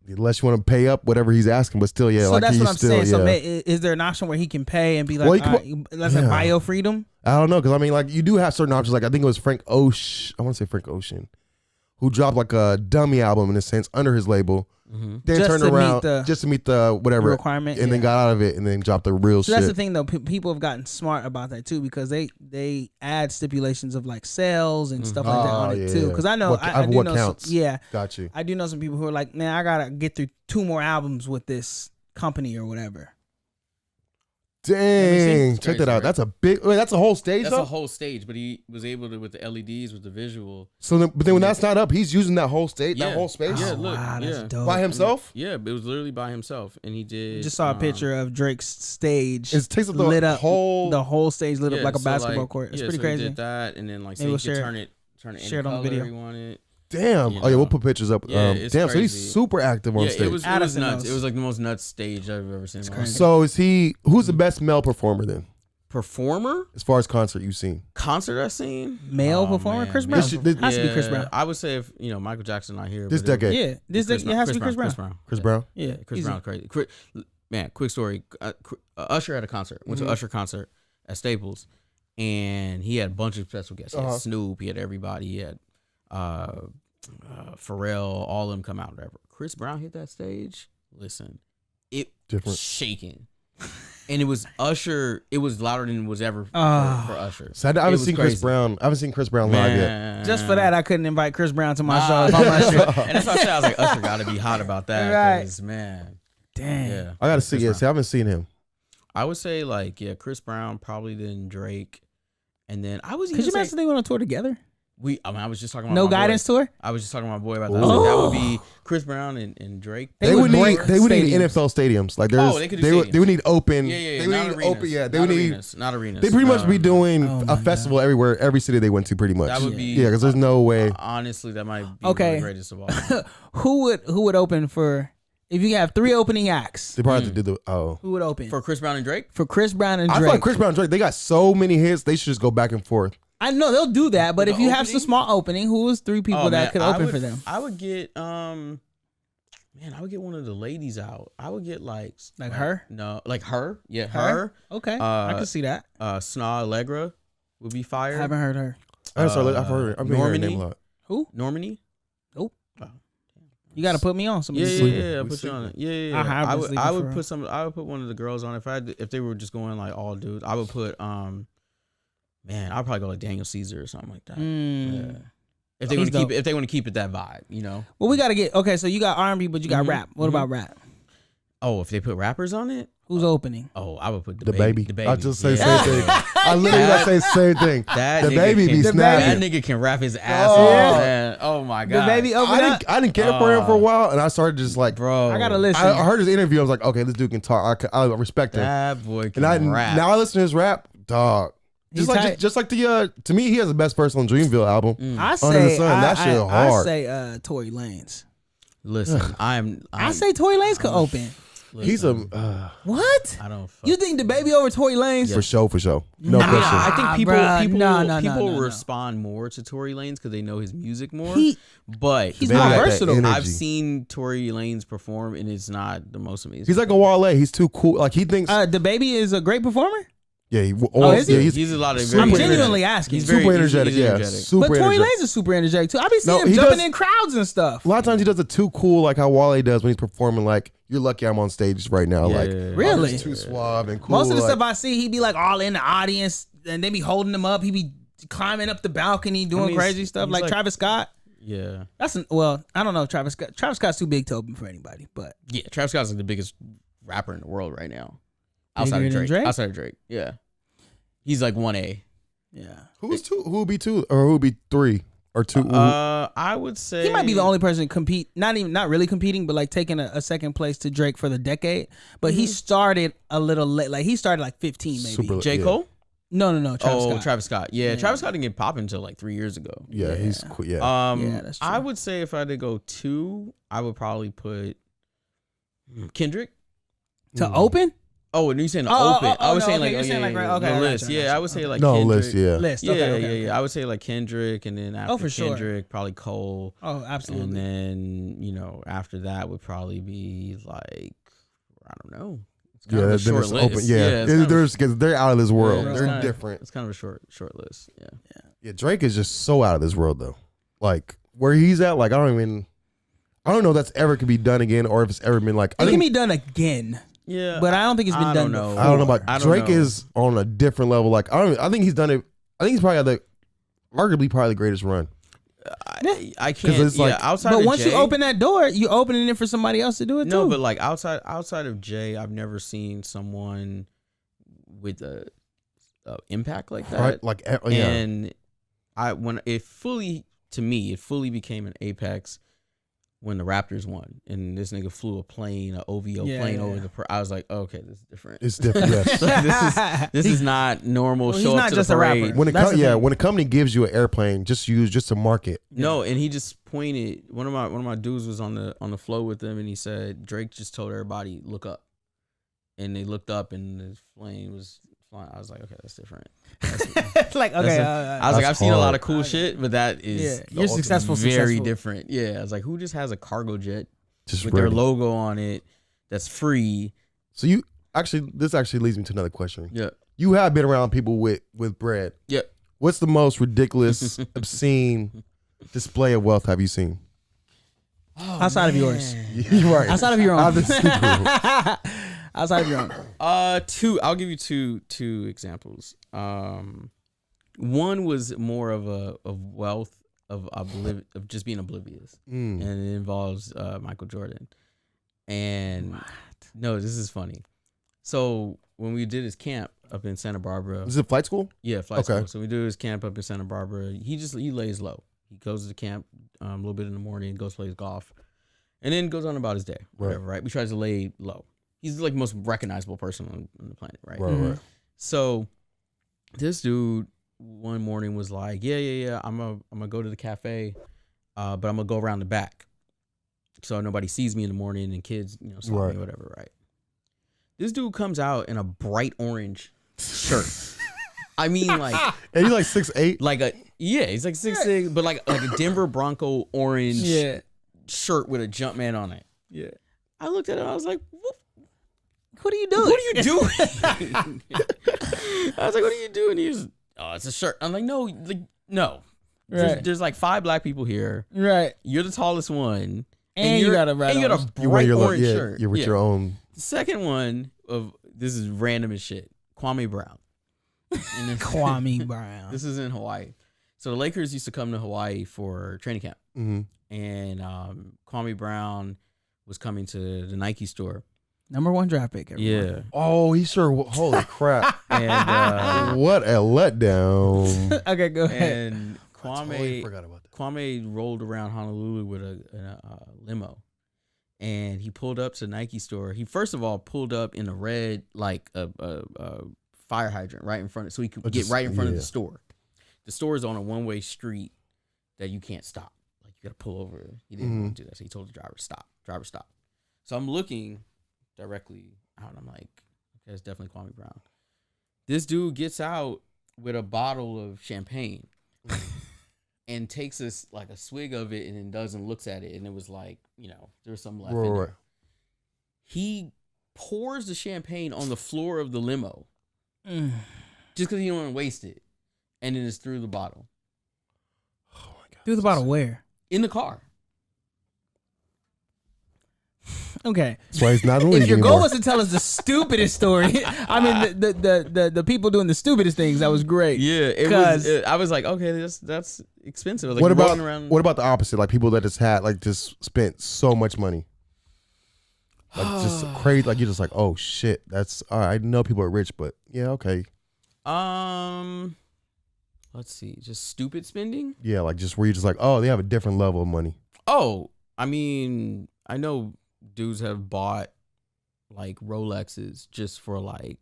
Unless you want to pay up whatever he's asking, but still, So like that's what I'm saying. Yeah. So is there an option where he can pay and be like, let's say bio freedom? I don't know, because I mean, like you do have certain options. Like I think it was Frank Ocean. I want to say Frank Ocean, who dropped like a dummy album in a sense under his label. Then Just turned to around meet just to meet the whatever requirement, and then got out of it and then dropped the real shit. That's the thing, though. People have gotten smart about that too, because they add stipulations of like sales and stuff like that on it too. Because I know I do know counts. Got you. I do know some people who are like, man, I gotta get through 2 more albums with this company or whatever. Dang, check that out. Right? That's a big. That's a whole stage. That's a whole stage, but he was able to with the LEDs, with the visual. So, but then when that's not up, he's using that whole stage, that whole space. Yeah, look, wow, that's dope. By himself. Yeah, it was literally by himself, and he did. Just saw a picture of Drake's stage. It takes up the whole stage lit up like a basketball court. It's pretty crazy. He did that, and then like say he could turn it share it on the video. He wanted. Damn. Oh yeah, we'll put pictures up. Damn, so he's super active on stage. It was nuts. It was like the most nuts stage I've ever seen. So is he? Who's the best male performer then? performer. As far as concert you've seen. Concert I've seen. Male performer, Chris Brown. Has to be Chris Brown. I would say if Michael Jackson not here. This decade. Yeah, this decade it has to be Chris Brown. Chris Brown. Yeah, Chris Brown crazy. Man, quick story. Usher had a concert. Went to Usher concert at Staples, and he had a bunch of special guests. He had Snoop. He had everybody. He had Pharrell. All of them come out. Whatever. Chris Brown hit that stage. Listen, it different shaking. And it was Usher. It was louder than it was ever for Usher. So I haven't seen Chris Brown. I haven't seen Chris Brown live yet. Just for that, I couldn't invite Chris Brown to my show. And that's why I said I was like, Usher got to be hot about that. Because man, dang. Yeah, I got to see it. See, I haven't seen him. I would say Chris Brown, probably then Drake, and then I was. Could you imagine they went on tour together? I was just talking about No Guidance tour. I was just talking to my boy about that. Like, that would be Chris Brown and Drake. They would need NFL stadiums. Like they would need open. Yeah. They would need arenas. open. Yeah, they would need not arenas. They pretty much be doing a festival everywhere, every city they went to, pretty much. That would be because there's no way. Honestly, that might be one of the greatest of all. Who would open for? If you have 3 opening acts, they probably have to do Who would open for Chris Brown and Drake? For Chris Brown and Drake, I feel like Chris Brown and Drake. They got so many hits. They should just go back and forth. I know they'll do that, but if you have some small opening, who was 3 people that could open for them? I would get I would get one of the ladies out. I would get like her? No, like her. Yeah, her. Okay, I can see that. Sna Allegra would be fire. I haven't heard her. I've heard her. I've been hearing her name a lot. Who? Normani? Nope. You got to put me on some. Yeah. Put you on it. Yeah. I would put some. I would put one of the girls on if they were just going like all dudes. I would put Man, I'd probably go like Daniel Caesar or something like that. Yeah. If they want to keep it that vibe, Well, we gotta get so you got R&B, but you got rap. What about rap? Oh, if they put rappers on it, who's opening? Oh, I would put the baby. I just say the same thing. I literally gonna say the same thing. The baby be snapping. That nigga can rap his ass off, man. Oh my god. The baby open up. I didn't care for him for a while, and I started just like, bro, I gotta listen. I heard his interview. I was like, okay, this dude can talk. I respect him. That boy can rap. Now I listen to his rap, dog. Just like the to me, he has the best personal Dreamville album. I say Under the Sun. That shit hard. I say Tory Lanez. Listen, I say Tory Lanez could open. Listen, he's a what? I don't. You think the baby over Tory Lanez? For sure. No question. I think people respond more to Tory Lanez because they know his music more. But he's more versatile. I've seen Tory Lanez perform, and it's not the most amazing. He's like a Wale. He's too cool. Like he thinks the baby is a great performer. Yeah, is he? He's a lot of. I'm genuinely asking. He's super energetic. Yeah, super. But Tory Lanez is super energetic too. I be seeing him jumping in crowds and stuff. A lot of times he does it too cool, like how Wale does when he's performing. Like, you're lucky I'm on stage right now. Yeah, like, really, he's too suave and cool. Most of the stuff I see, he be like all in the audience, and they be holding him up. He be climbing up the balcony, doing crazy stuff like Travis Scott. Yeah, I don't know. Travis Scott's too big to open for anybody, but yeah, Travis Scott's like the biggest rapper in the world right now, outside of Drake. Yeah. He's like 1A. Yeah. Who's 2? Who would be 2 or who would be 3 or 2? I would say he might be the only person to compete. Not really competing, but like taking a second place to Drake for the decade. But he started a little late. Like he started like 15 maybe. J. Cole? No. Travis Scott. Travis Scott. Yeah, Travis Scott didn't get popping until like 3 years ago. Yeah, he's cool. Yeah. Yeah, that's true. I would say if I had to go 2, I would probably put Kendrick to open. Oh, and you saying open? I was saying the list. I would say like no Kendrick. list. Yeah, list. Yeah. I would say like Kendrick, and then after Kendrick, probably Cole. Oh, absolutely. And then after that would probably be like I don't know. It's kind of a short list. Open. Yeah, because they're out of this world. They're different. It's kind of a short list. Yeah. Drake is just so out of this world though. Like where he's at, like I don't know if that's ever could be done again, or if it's ever been like it can be done again. Yeah, but I don't think it's been done. I don't know about Drake is on a different level. Like I think he's done it. I think he's probably arguably probably the greatest run. I can't. It's like outside. But of once Jay, you open that door, you opening it for somebody else to do it too. No, but like outside of Jay, I've never seen someone with a impact like that. Right, like and when it fully became an apex. When the Raptors won and this nigga flew an OVO plane over the I was like, okay, this is different. It's different. Yes. this is not normal. Well, show he's up not to just the parade. a rapper. When a company gives you an airplane, just to market. No, and he just pointed. One of my dudes was on the flow with him, and he said Drake just told everybody look up, and they looked up, and the plane was flying. I was like, okay, that's different. Like, okay. I was like, I've seen a lot of cool shit, but that is you're successful. Very different. Yeah, I was like, who just has a cargo jet just with their logo on it that's free? So this actually leads me to another question. Yeah. You have been around people with bread. Yeah. What's the most ridiculous, obscene display of wealth have you seen? Oh, outside of yours. You're right. Outside of your own. Outside of your own. Two. I'll give you two examples. One was more of wealth of just being oblivious, and it involves Michael Jordan. And no, this is funny. So when we did his camp up in Santa Barbara, is it flight school? Yeah, flight school. So we do his camp up in Santa Barbara. He lays low. He goes to the camp a little bit in the morning, goes plays golf, and then goes on about his day. Whatever, right? We tries to lay low. He's like the most recognizable person on the planet, right? Right. So this dude one morning was like, yeah, I'm gonna go to the cafe, but I'm gonna go around the back, so nobody sees me in the morning and kids, saw me or whatever, right? This dude comes out in a bright orange shirt. I mean, like, and he's like 6'8". He's like 6'6", but like a Denver Bronco orange shirt with a Jumpman on it. Yeah. I looked at him. I was like, what are you doing? What are you doing? I was like, what are you doing? He was, it's a shirt. I'm like, no. Right. There's like 5 black people here. Right. You're the tallest one. And you got a bright orange shirt. You're with your own. The second one this is random as shit. Kwame Brown. Kwame Brown. This is in Hawaii. So the Lakers used to come to Hawaii for training camp. Mm-hmm. And Kwame Brown was coming to the Nike store. #1 draft pick. Everyone. Yeah. Oh, he sure. Holy crap. And what a letdown. Okay, go ahead. And totally forgot about that. Kwame rolled around Honolulu with a limo. And he pulled up to the Nike store. He first of all pulled up in a red, like a fire hydrant right in front of, so he could get right in front of the store. The store is on a one-way street that you can't stop. Like, you got to pull over. He didn't want to do that, so he told the driver, stop. Driver, stop. So I'm looking directly out, and I'm like, okay, it's definitely Kwame Brown. This dude gets out with a bottle of champagne and takes a swig of it, and then looks at it, and it was like, there's some left in it. He pours the champagne on the floor of the limo just because he don't want to waste it, and then it's through the bottle. Oh my god! Through the bottle where? In the car. Okay. That's why he's not in the league If your anymore. goal was to tell us the stupidest story, I mean the people doing the stupidest things, that was great. Yeah, it was. I was like, okay, that's expensive. Like, what about the opposite? Like people that just spent so much money, like just crazy. Like you're just like, oh shit, that's all right. I know people are rich, but yeah, okay. Let's see, just stupid spending. Yeah, like just where you're just like, oh, they have a different level of money. Oh, I mean, I know dudes have bought like Rolexes just for like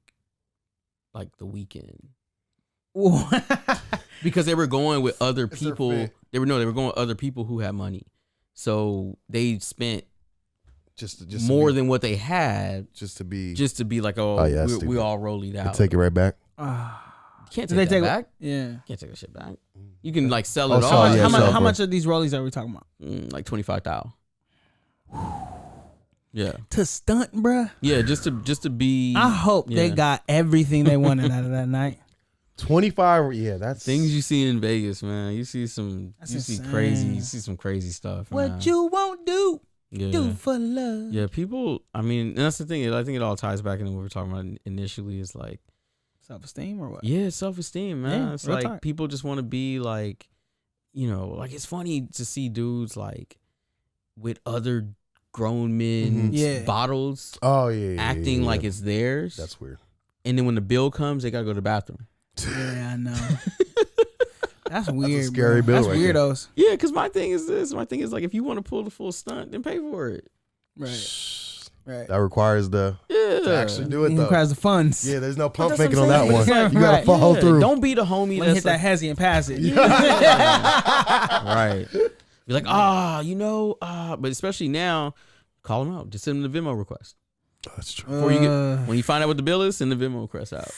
the weekend. Because they were going with other people. They were going with other people who had money. So they spent just more than what they had just to be like, we all rollied out. Take it right back. You can't take that back. Yeah. You can't take that shit back. You can like sell it all. How much of these rollies are we talking about? Like 25,000. Yeah. To stunt, bruh? Yeah, just to be. I hope they got everything they wanted out of that night. 25. Yeah, that's things you see in Vegas, man. You see some crazy. You see some crazy stuff. What man. you won't do, do for love. Yeah, people. I mean, and that's the thing. I think it all ties back into what we were talking about initially. Is like self-esteem or what? Yeah, self-esteem, man. Yeah, it's like people just want to be like, like it's funny to see dudes like with other grown men bottles. Oh yeah, acting like it's theirs. That's weird. And then when the bill comes, they gotta go to the bathroom. Yeah, I know. That's weird. That's a scary bill. That's weirdos. Yeah, because my thing is this. My thing is like, if you want to pull the full stunt, then pay for it. Right. That requires to actually do it. Though. Requires the funds. Yeah, there's no pump faking on that one. You gotta follow through. Don't be the homie that hit that hezzy and pass it. Right. Be like, but especially now, call them out. Just send them the Venmo request. That's true. Before when you find out what the bill is, send the Venmo request out.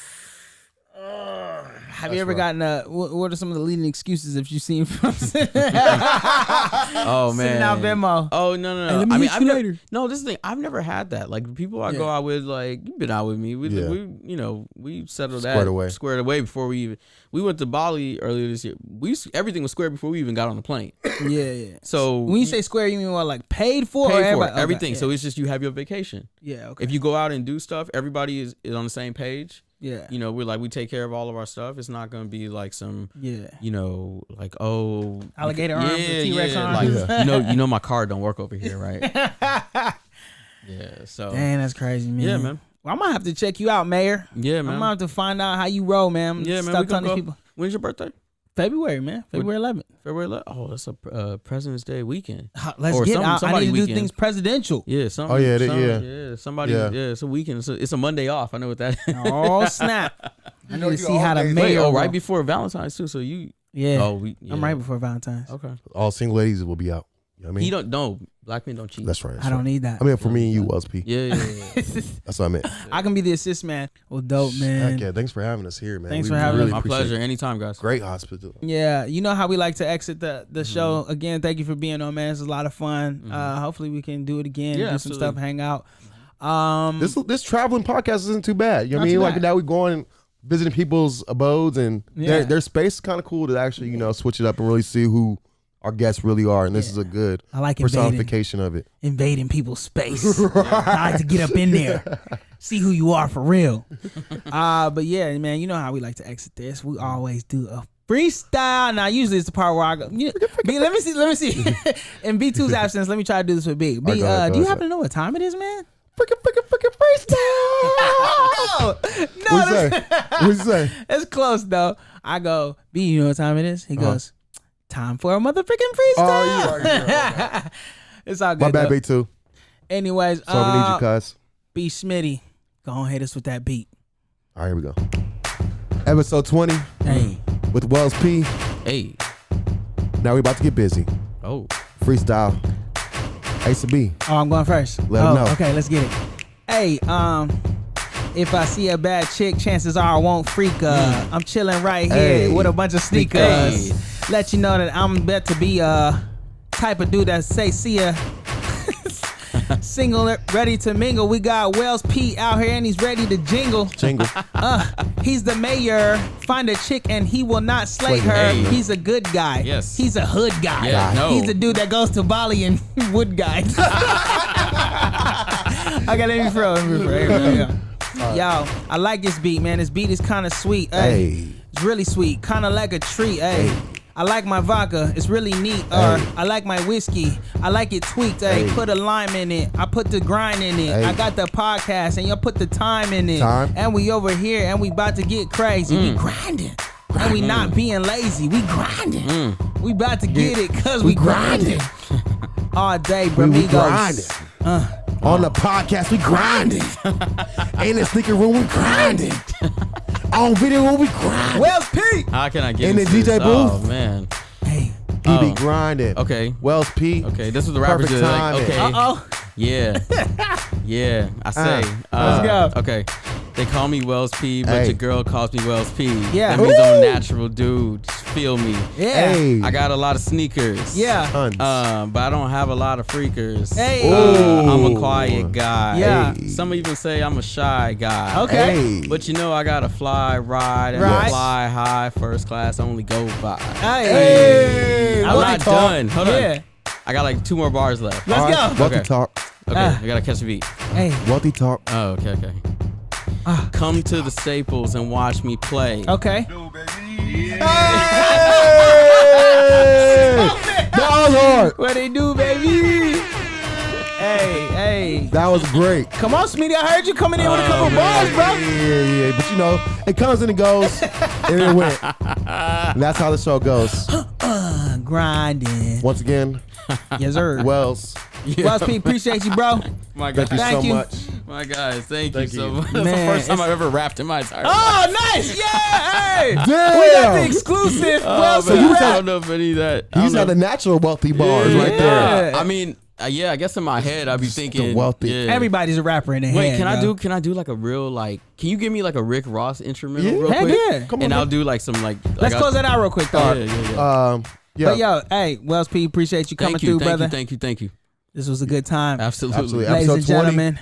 Have you ever gotten what are some of the leading excuses if you've seen from sending out Venmo? Oh no. Hey, I mean, no, this thing I've never had that. Like people I go out with, like you've been out with me. We settled squared away before we went to Bali earlier this year. Everything was squared before we even got on the plane. Yeah. So when you say square, you mean what, like paid for? Everything. Okay, so it's just you have your vacation. Yeah. Okay. If you go out and do stuff, everybody is on the same page. Yeah. You know, we take care of all of our stuff. It's not gonna be like some like alligator arms, T-Rex arms. Like, you know my card don't work over here, right? Yeah. So dang, that's crazy, man. Yeah, man. Well, I'm gonna have to check you out, Mayor. Yeah, man. I'm gonna have to find out how you roll, man. Yeah, man. Stop telling people. When's your birthday? February, man. February 11th. February 11th. Oh, that's a President's Day weekend. Let's get out. I need to do things presidential. Yeah. Somebody. Yeah. It's a weekend. It's a Monday off. I know what that is. Oh snap! I need to see how the mayor. Right before Valentine's too. So you. Yeah. Oh, I'm right before Valentine's. Okay. All single ladies will be out. You know what I mean? He don't. No, black men don't cheat. That's right. I don't need that. I mean, for me and you, Wellthy. Yeah. That's what I meant. I can be the assist man. Well, dope, man. Heck yeah, thanks for having us here, man. Thanks for having us. My pleasure. Anytime, guys. Great hospital. Yeah, you know how we like to exit the show. Again, thank you for being on, man. It's a lot of fun. Hopefully we can do it again. Do some stuff, hang out. This traveling podcast isn't too bad. You know what I mean? Like now we're going visiting people's abodes, and their space is kind of cool to actually switch it up and really see who our guests really are, and this is a good personification of it. Invading people's space. I like to get up in there, see who you are for real. But yeah, man, you know how we like to exit this. We always do a freestyle. Now, usually it's the part where I go, B, let me see. In B2's absence, let me try to do this with B. B, do you happen to know what time it is, man? Freaking freestyle! No, what you say? It's close, though. I go, B, you know what time it is? He goes, time for a motherfucking freestyle. Oh, yeah. It's all good. My bad, B2. Anyways, so we need you, cuz. B Smitty, go on, hit us with that beat. All right, here we go. Episode 20. Hey. With Wells P. Hey. Now we about to get busy. Oh. Freestyle. Ace of B. Oh, I'm going first. Let him know. Okay, let's get it. Hey, if I see a bad chick, chances are I won't freak her. I'm chilling right here with a bunch of sneakers. Let you know that I'm about to be a type of dude that say see ya. Single, ready to mingle. We got Wells P out here and he's ready to jingle. He's the mayor. Find a chick and he will not slay her. Hey. He's a good guy. Yes. He's a hood guy. Yeah, no. He's the dude that goes to Bali and wood guys. Okay, let me throw. Yo, I like this beat, man. This beat is kind of sweet. Hey. It's really sweet. Kind of like a treat. Hey. I like my vodka, it's really neat. I like my whiskey, I like it tweaked. Put a lime in it, I put the grind in it. I got the podcast and y'all put the time in it. And we over here and we about to get crazy. We grinding. And we not being lazy, we grinding. We about to get it cause we grinding. All day, bro. We grinding. On the podcast, we grinding. In the sneaker room, we grinding. On video, we grind. Wells P. How can I get in the DJ booth? Oh man. Hey. He be grinding. Okay. Wells P. Okay. This is the rappers do. Like, okay. Yeah. Yeah. I say. Let's go. Okay. They call me Wells P, but your girl calls me Wells P. Yeah. That means I'm a natural dude. Just feel me. Yeah. Hey. I got a lot of sneakers. Yeah. Tons. But I don't have a lot of freakers. Hey. I'm a quiet guy. Yeah. Hey. Some even say I'm a shy guy. Okay. Hey. But you know I got a fly ride and a fly high first class only go by. Hey. I'm not done. Hold on. I got like 2 more bars left. Let's go. Wellthy talk. Okay, I gotta catch the beat. Hey. Wellthy talk. Oh, okay. Come to the Staples and watch me play. Okay. Hey! That was hard. What they do, baby? Hey. That was great. Come on, Smitty. I heard you coming in with a couple bars, bro. Yeah. But you know, it comes and it goes, and it went. And that's how the show goes. Grinding. Once again, yes, sir. Wells. Wells P, appreciate you, bro. My God. Thank you so much. My guys, thank you so much. Man, That's the first time I've ever rapped in my entire life. Oh, nice. Yeah. Hey. Damn. We got the exclusive. I don't know if any of that. He's had the natural Wellthy bars right there. I mean, Yeah, I guess in my head I'd be thinking Wellthy. Yeah. Everybody's a rapper in their head. Wait, bro. can I do like a real like? Can you give me like a Rick Ross instrumental real Heck quick? yeah. Come on, And man. I'll do like some like. Let's close that out real quick though. Yeah. Yeah. But yo, hey, Wells P, appreciate you coming through, brother. Thank you. This was a good time. Absolutely. Ladies Episode and 20. gentlemen,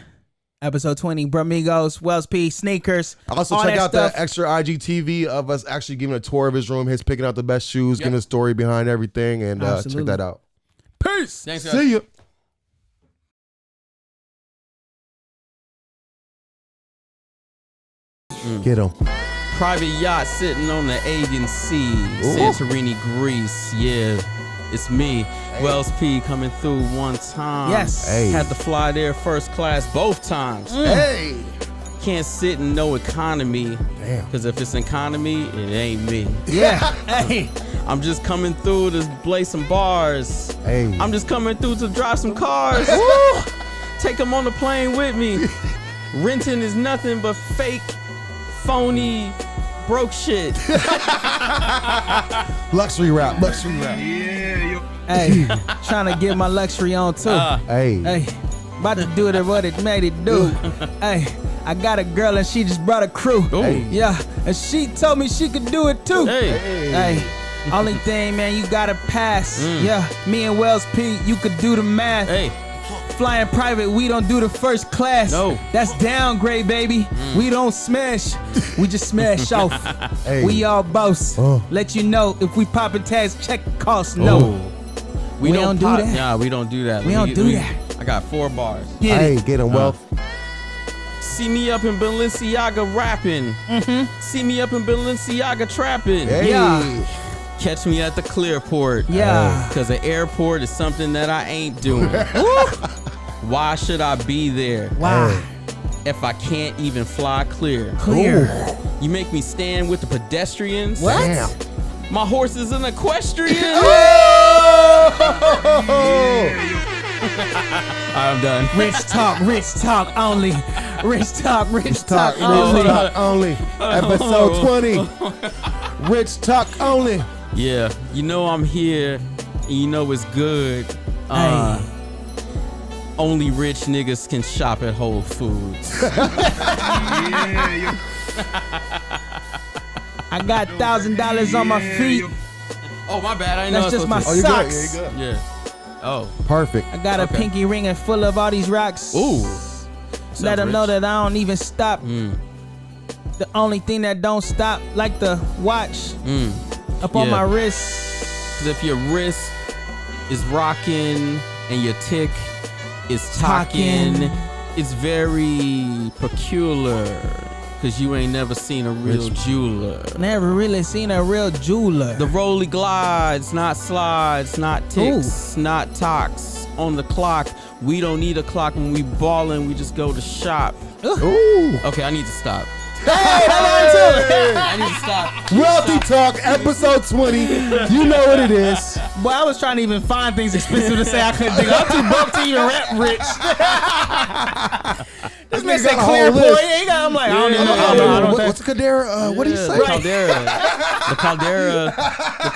episode 20, Bramigos, Wells P, sneakers. Also, check out the extra IGTV of us actually giving a tour of his room, his picking out the best shoes, giving a story behind everything, and check that out. Peace. Thanks, guys. See ya. Get him. Private yacht sitting on the Aegean Sea, Santorini, Greece. Yeah, it's me, Wells P, coming through one time. Yes. Hey. Had to fly there first class both times. Hey. Can't sit in no economy. Damn. Because if it's economy, it ain't me. Yeah. Hey. I'm just coming through to blaze some bars. Hey. I'm just coming through to drive some cars. Take them on the plane with me. Renting is nothing but fake, phony, broke shit. Luxury rap. Hey, trying to get my luxury on too. Hey. Hey, about to do it what it made it do. Hey, I got a girl and she just brought a crew. Hey. Yeah, and she told me she could do it too. Hey. Hey, only thing, man, you gotta pass. Yeah, me and Wells P, you could do the math. Hey. Flying private, we don't do the first class. No. That's downgrade, baby. We don't smash. We just smash off. Hey. We all boss. Let you know if we poppin' tags, check costs. No. We don't do that. Nah, we don't do that. We don't do that. I got 4 bars. Get Hey, it. get him, Wealth. See me up in Balenciaga rapping. See me up in Balenciaga trapping. Hey. Yeah. Catch me at the Clearport. Yeah. Because the airport is something that I ain't doing. Why should I be there Why? if I can't even fly clear? Clear. You make me stand with the pedestrians. What? Damn. My horse is an equestrian. I'm done. Rich talk only. Rich talk only. Episode 20. Rich talk only. Yeah, you know I'm here, and you know it's good. Hey. Only rich niggas can shop at Whole Foods. I got $1,000 on my feet. Oh, my bad. I didn't That's know just my Oh, you're good. socks. Yeah, you're good. Yeah. Oh. Perfect. I got a pinky ring and full of all these rocks. Ooh. Let them know that I don't even stop. Mm. The only thing that don't stop, like the watch up on Yeah. my wrist. Because if your wrist is rocking and your tick is talking, it's very peculiar. Because you ain't never seen a real jeweler. Never really seen a real jeweler. The rolly glides, not slides, not ticks, not talks. On the clock, we don't need a clock when we ballin', we just go to shop. Ooh. Okay, I need to stop. Hey, I need to stop. Wealthy Talk, episode 20. You know what it is. boy, I was trying to even find things expensive to say I couldn't think of. I'm too broke to even rap rich. This man said clear boy. I'm like, I don't even know. What's a Cadera? What do you say? The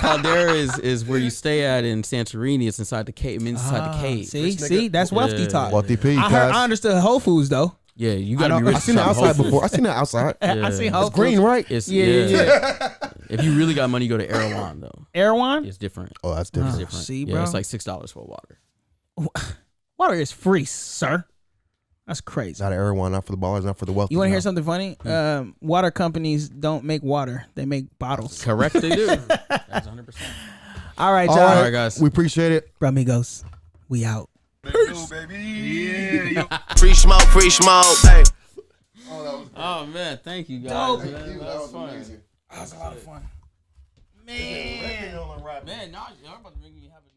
caldera is where you stay at in Santorini. It's inside the cave. Inside the cave. See, that's wealthy talk. Wealthy P. I understood Whole Foods though. Yeah, you gotta be rich. I seen it outside before. I seen that outside. I seen Whole It's green, right? It's, Yeah. If you really got money, go to Erewhon though. Erewhon? It's different. Oh, that's different. It's different. See, yeah, bro. it's like $6 for water. Water is free, sir. That's crazy. Not everyone, not for the ballers, not for the wealthy. You want to hear something funny? Water companies don't make water; they make bottles. Correct, they do. That's 100%. All right, All y'all. right, guys. We appreciate it. Bramigos, we out. Free smoke, free smoke. Hey. Oh man, thank you guys. Dope. Man. That was fun. That was a lot of fun. Man, now y'all about to make me have a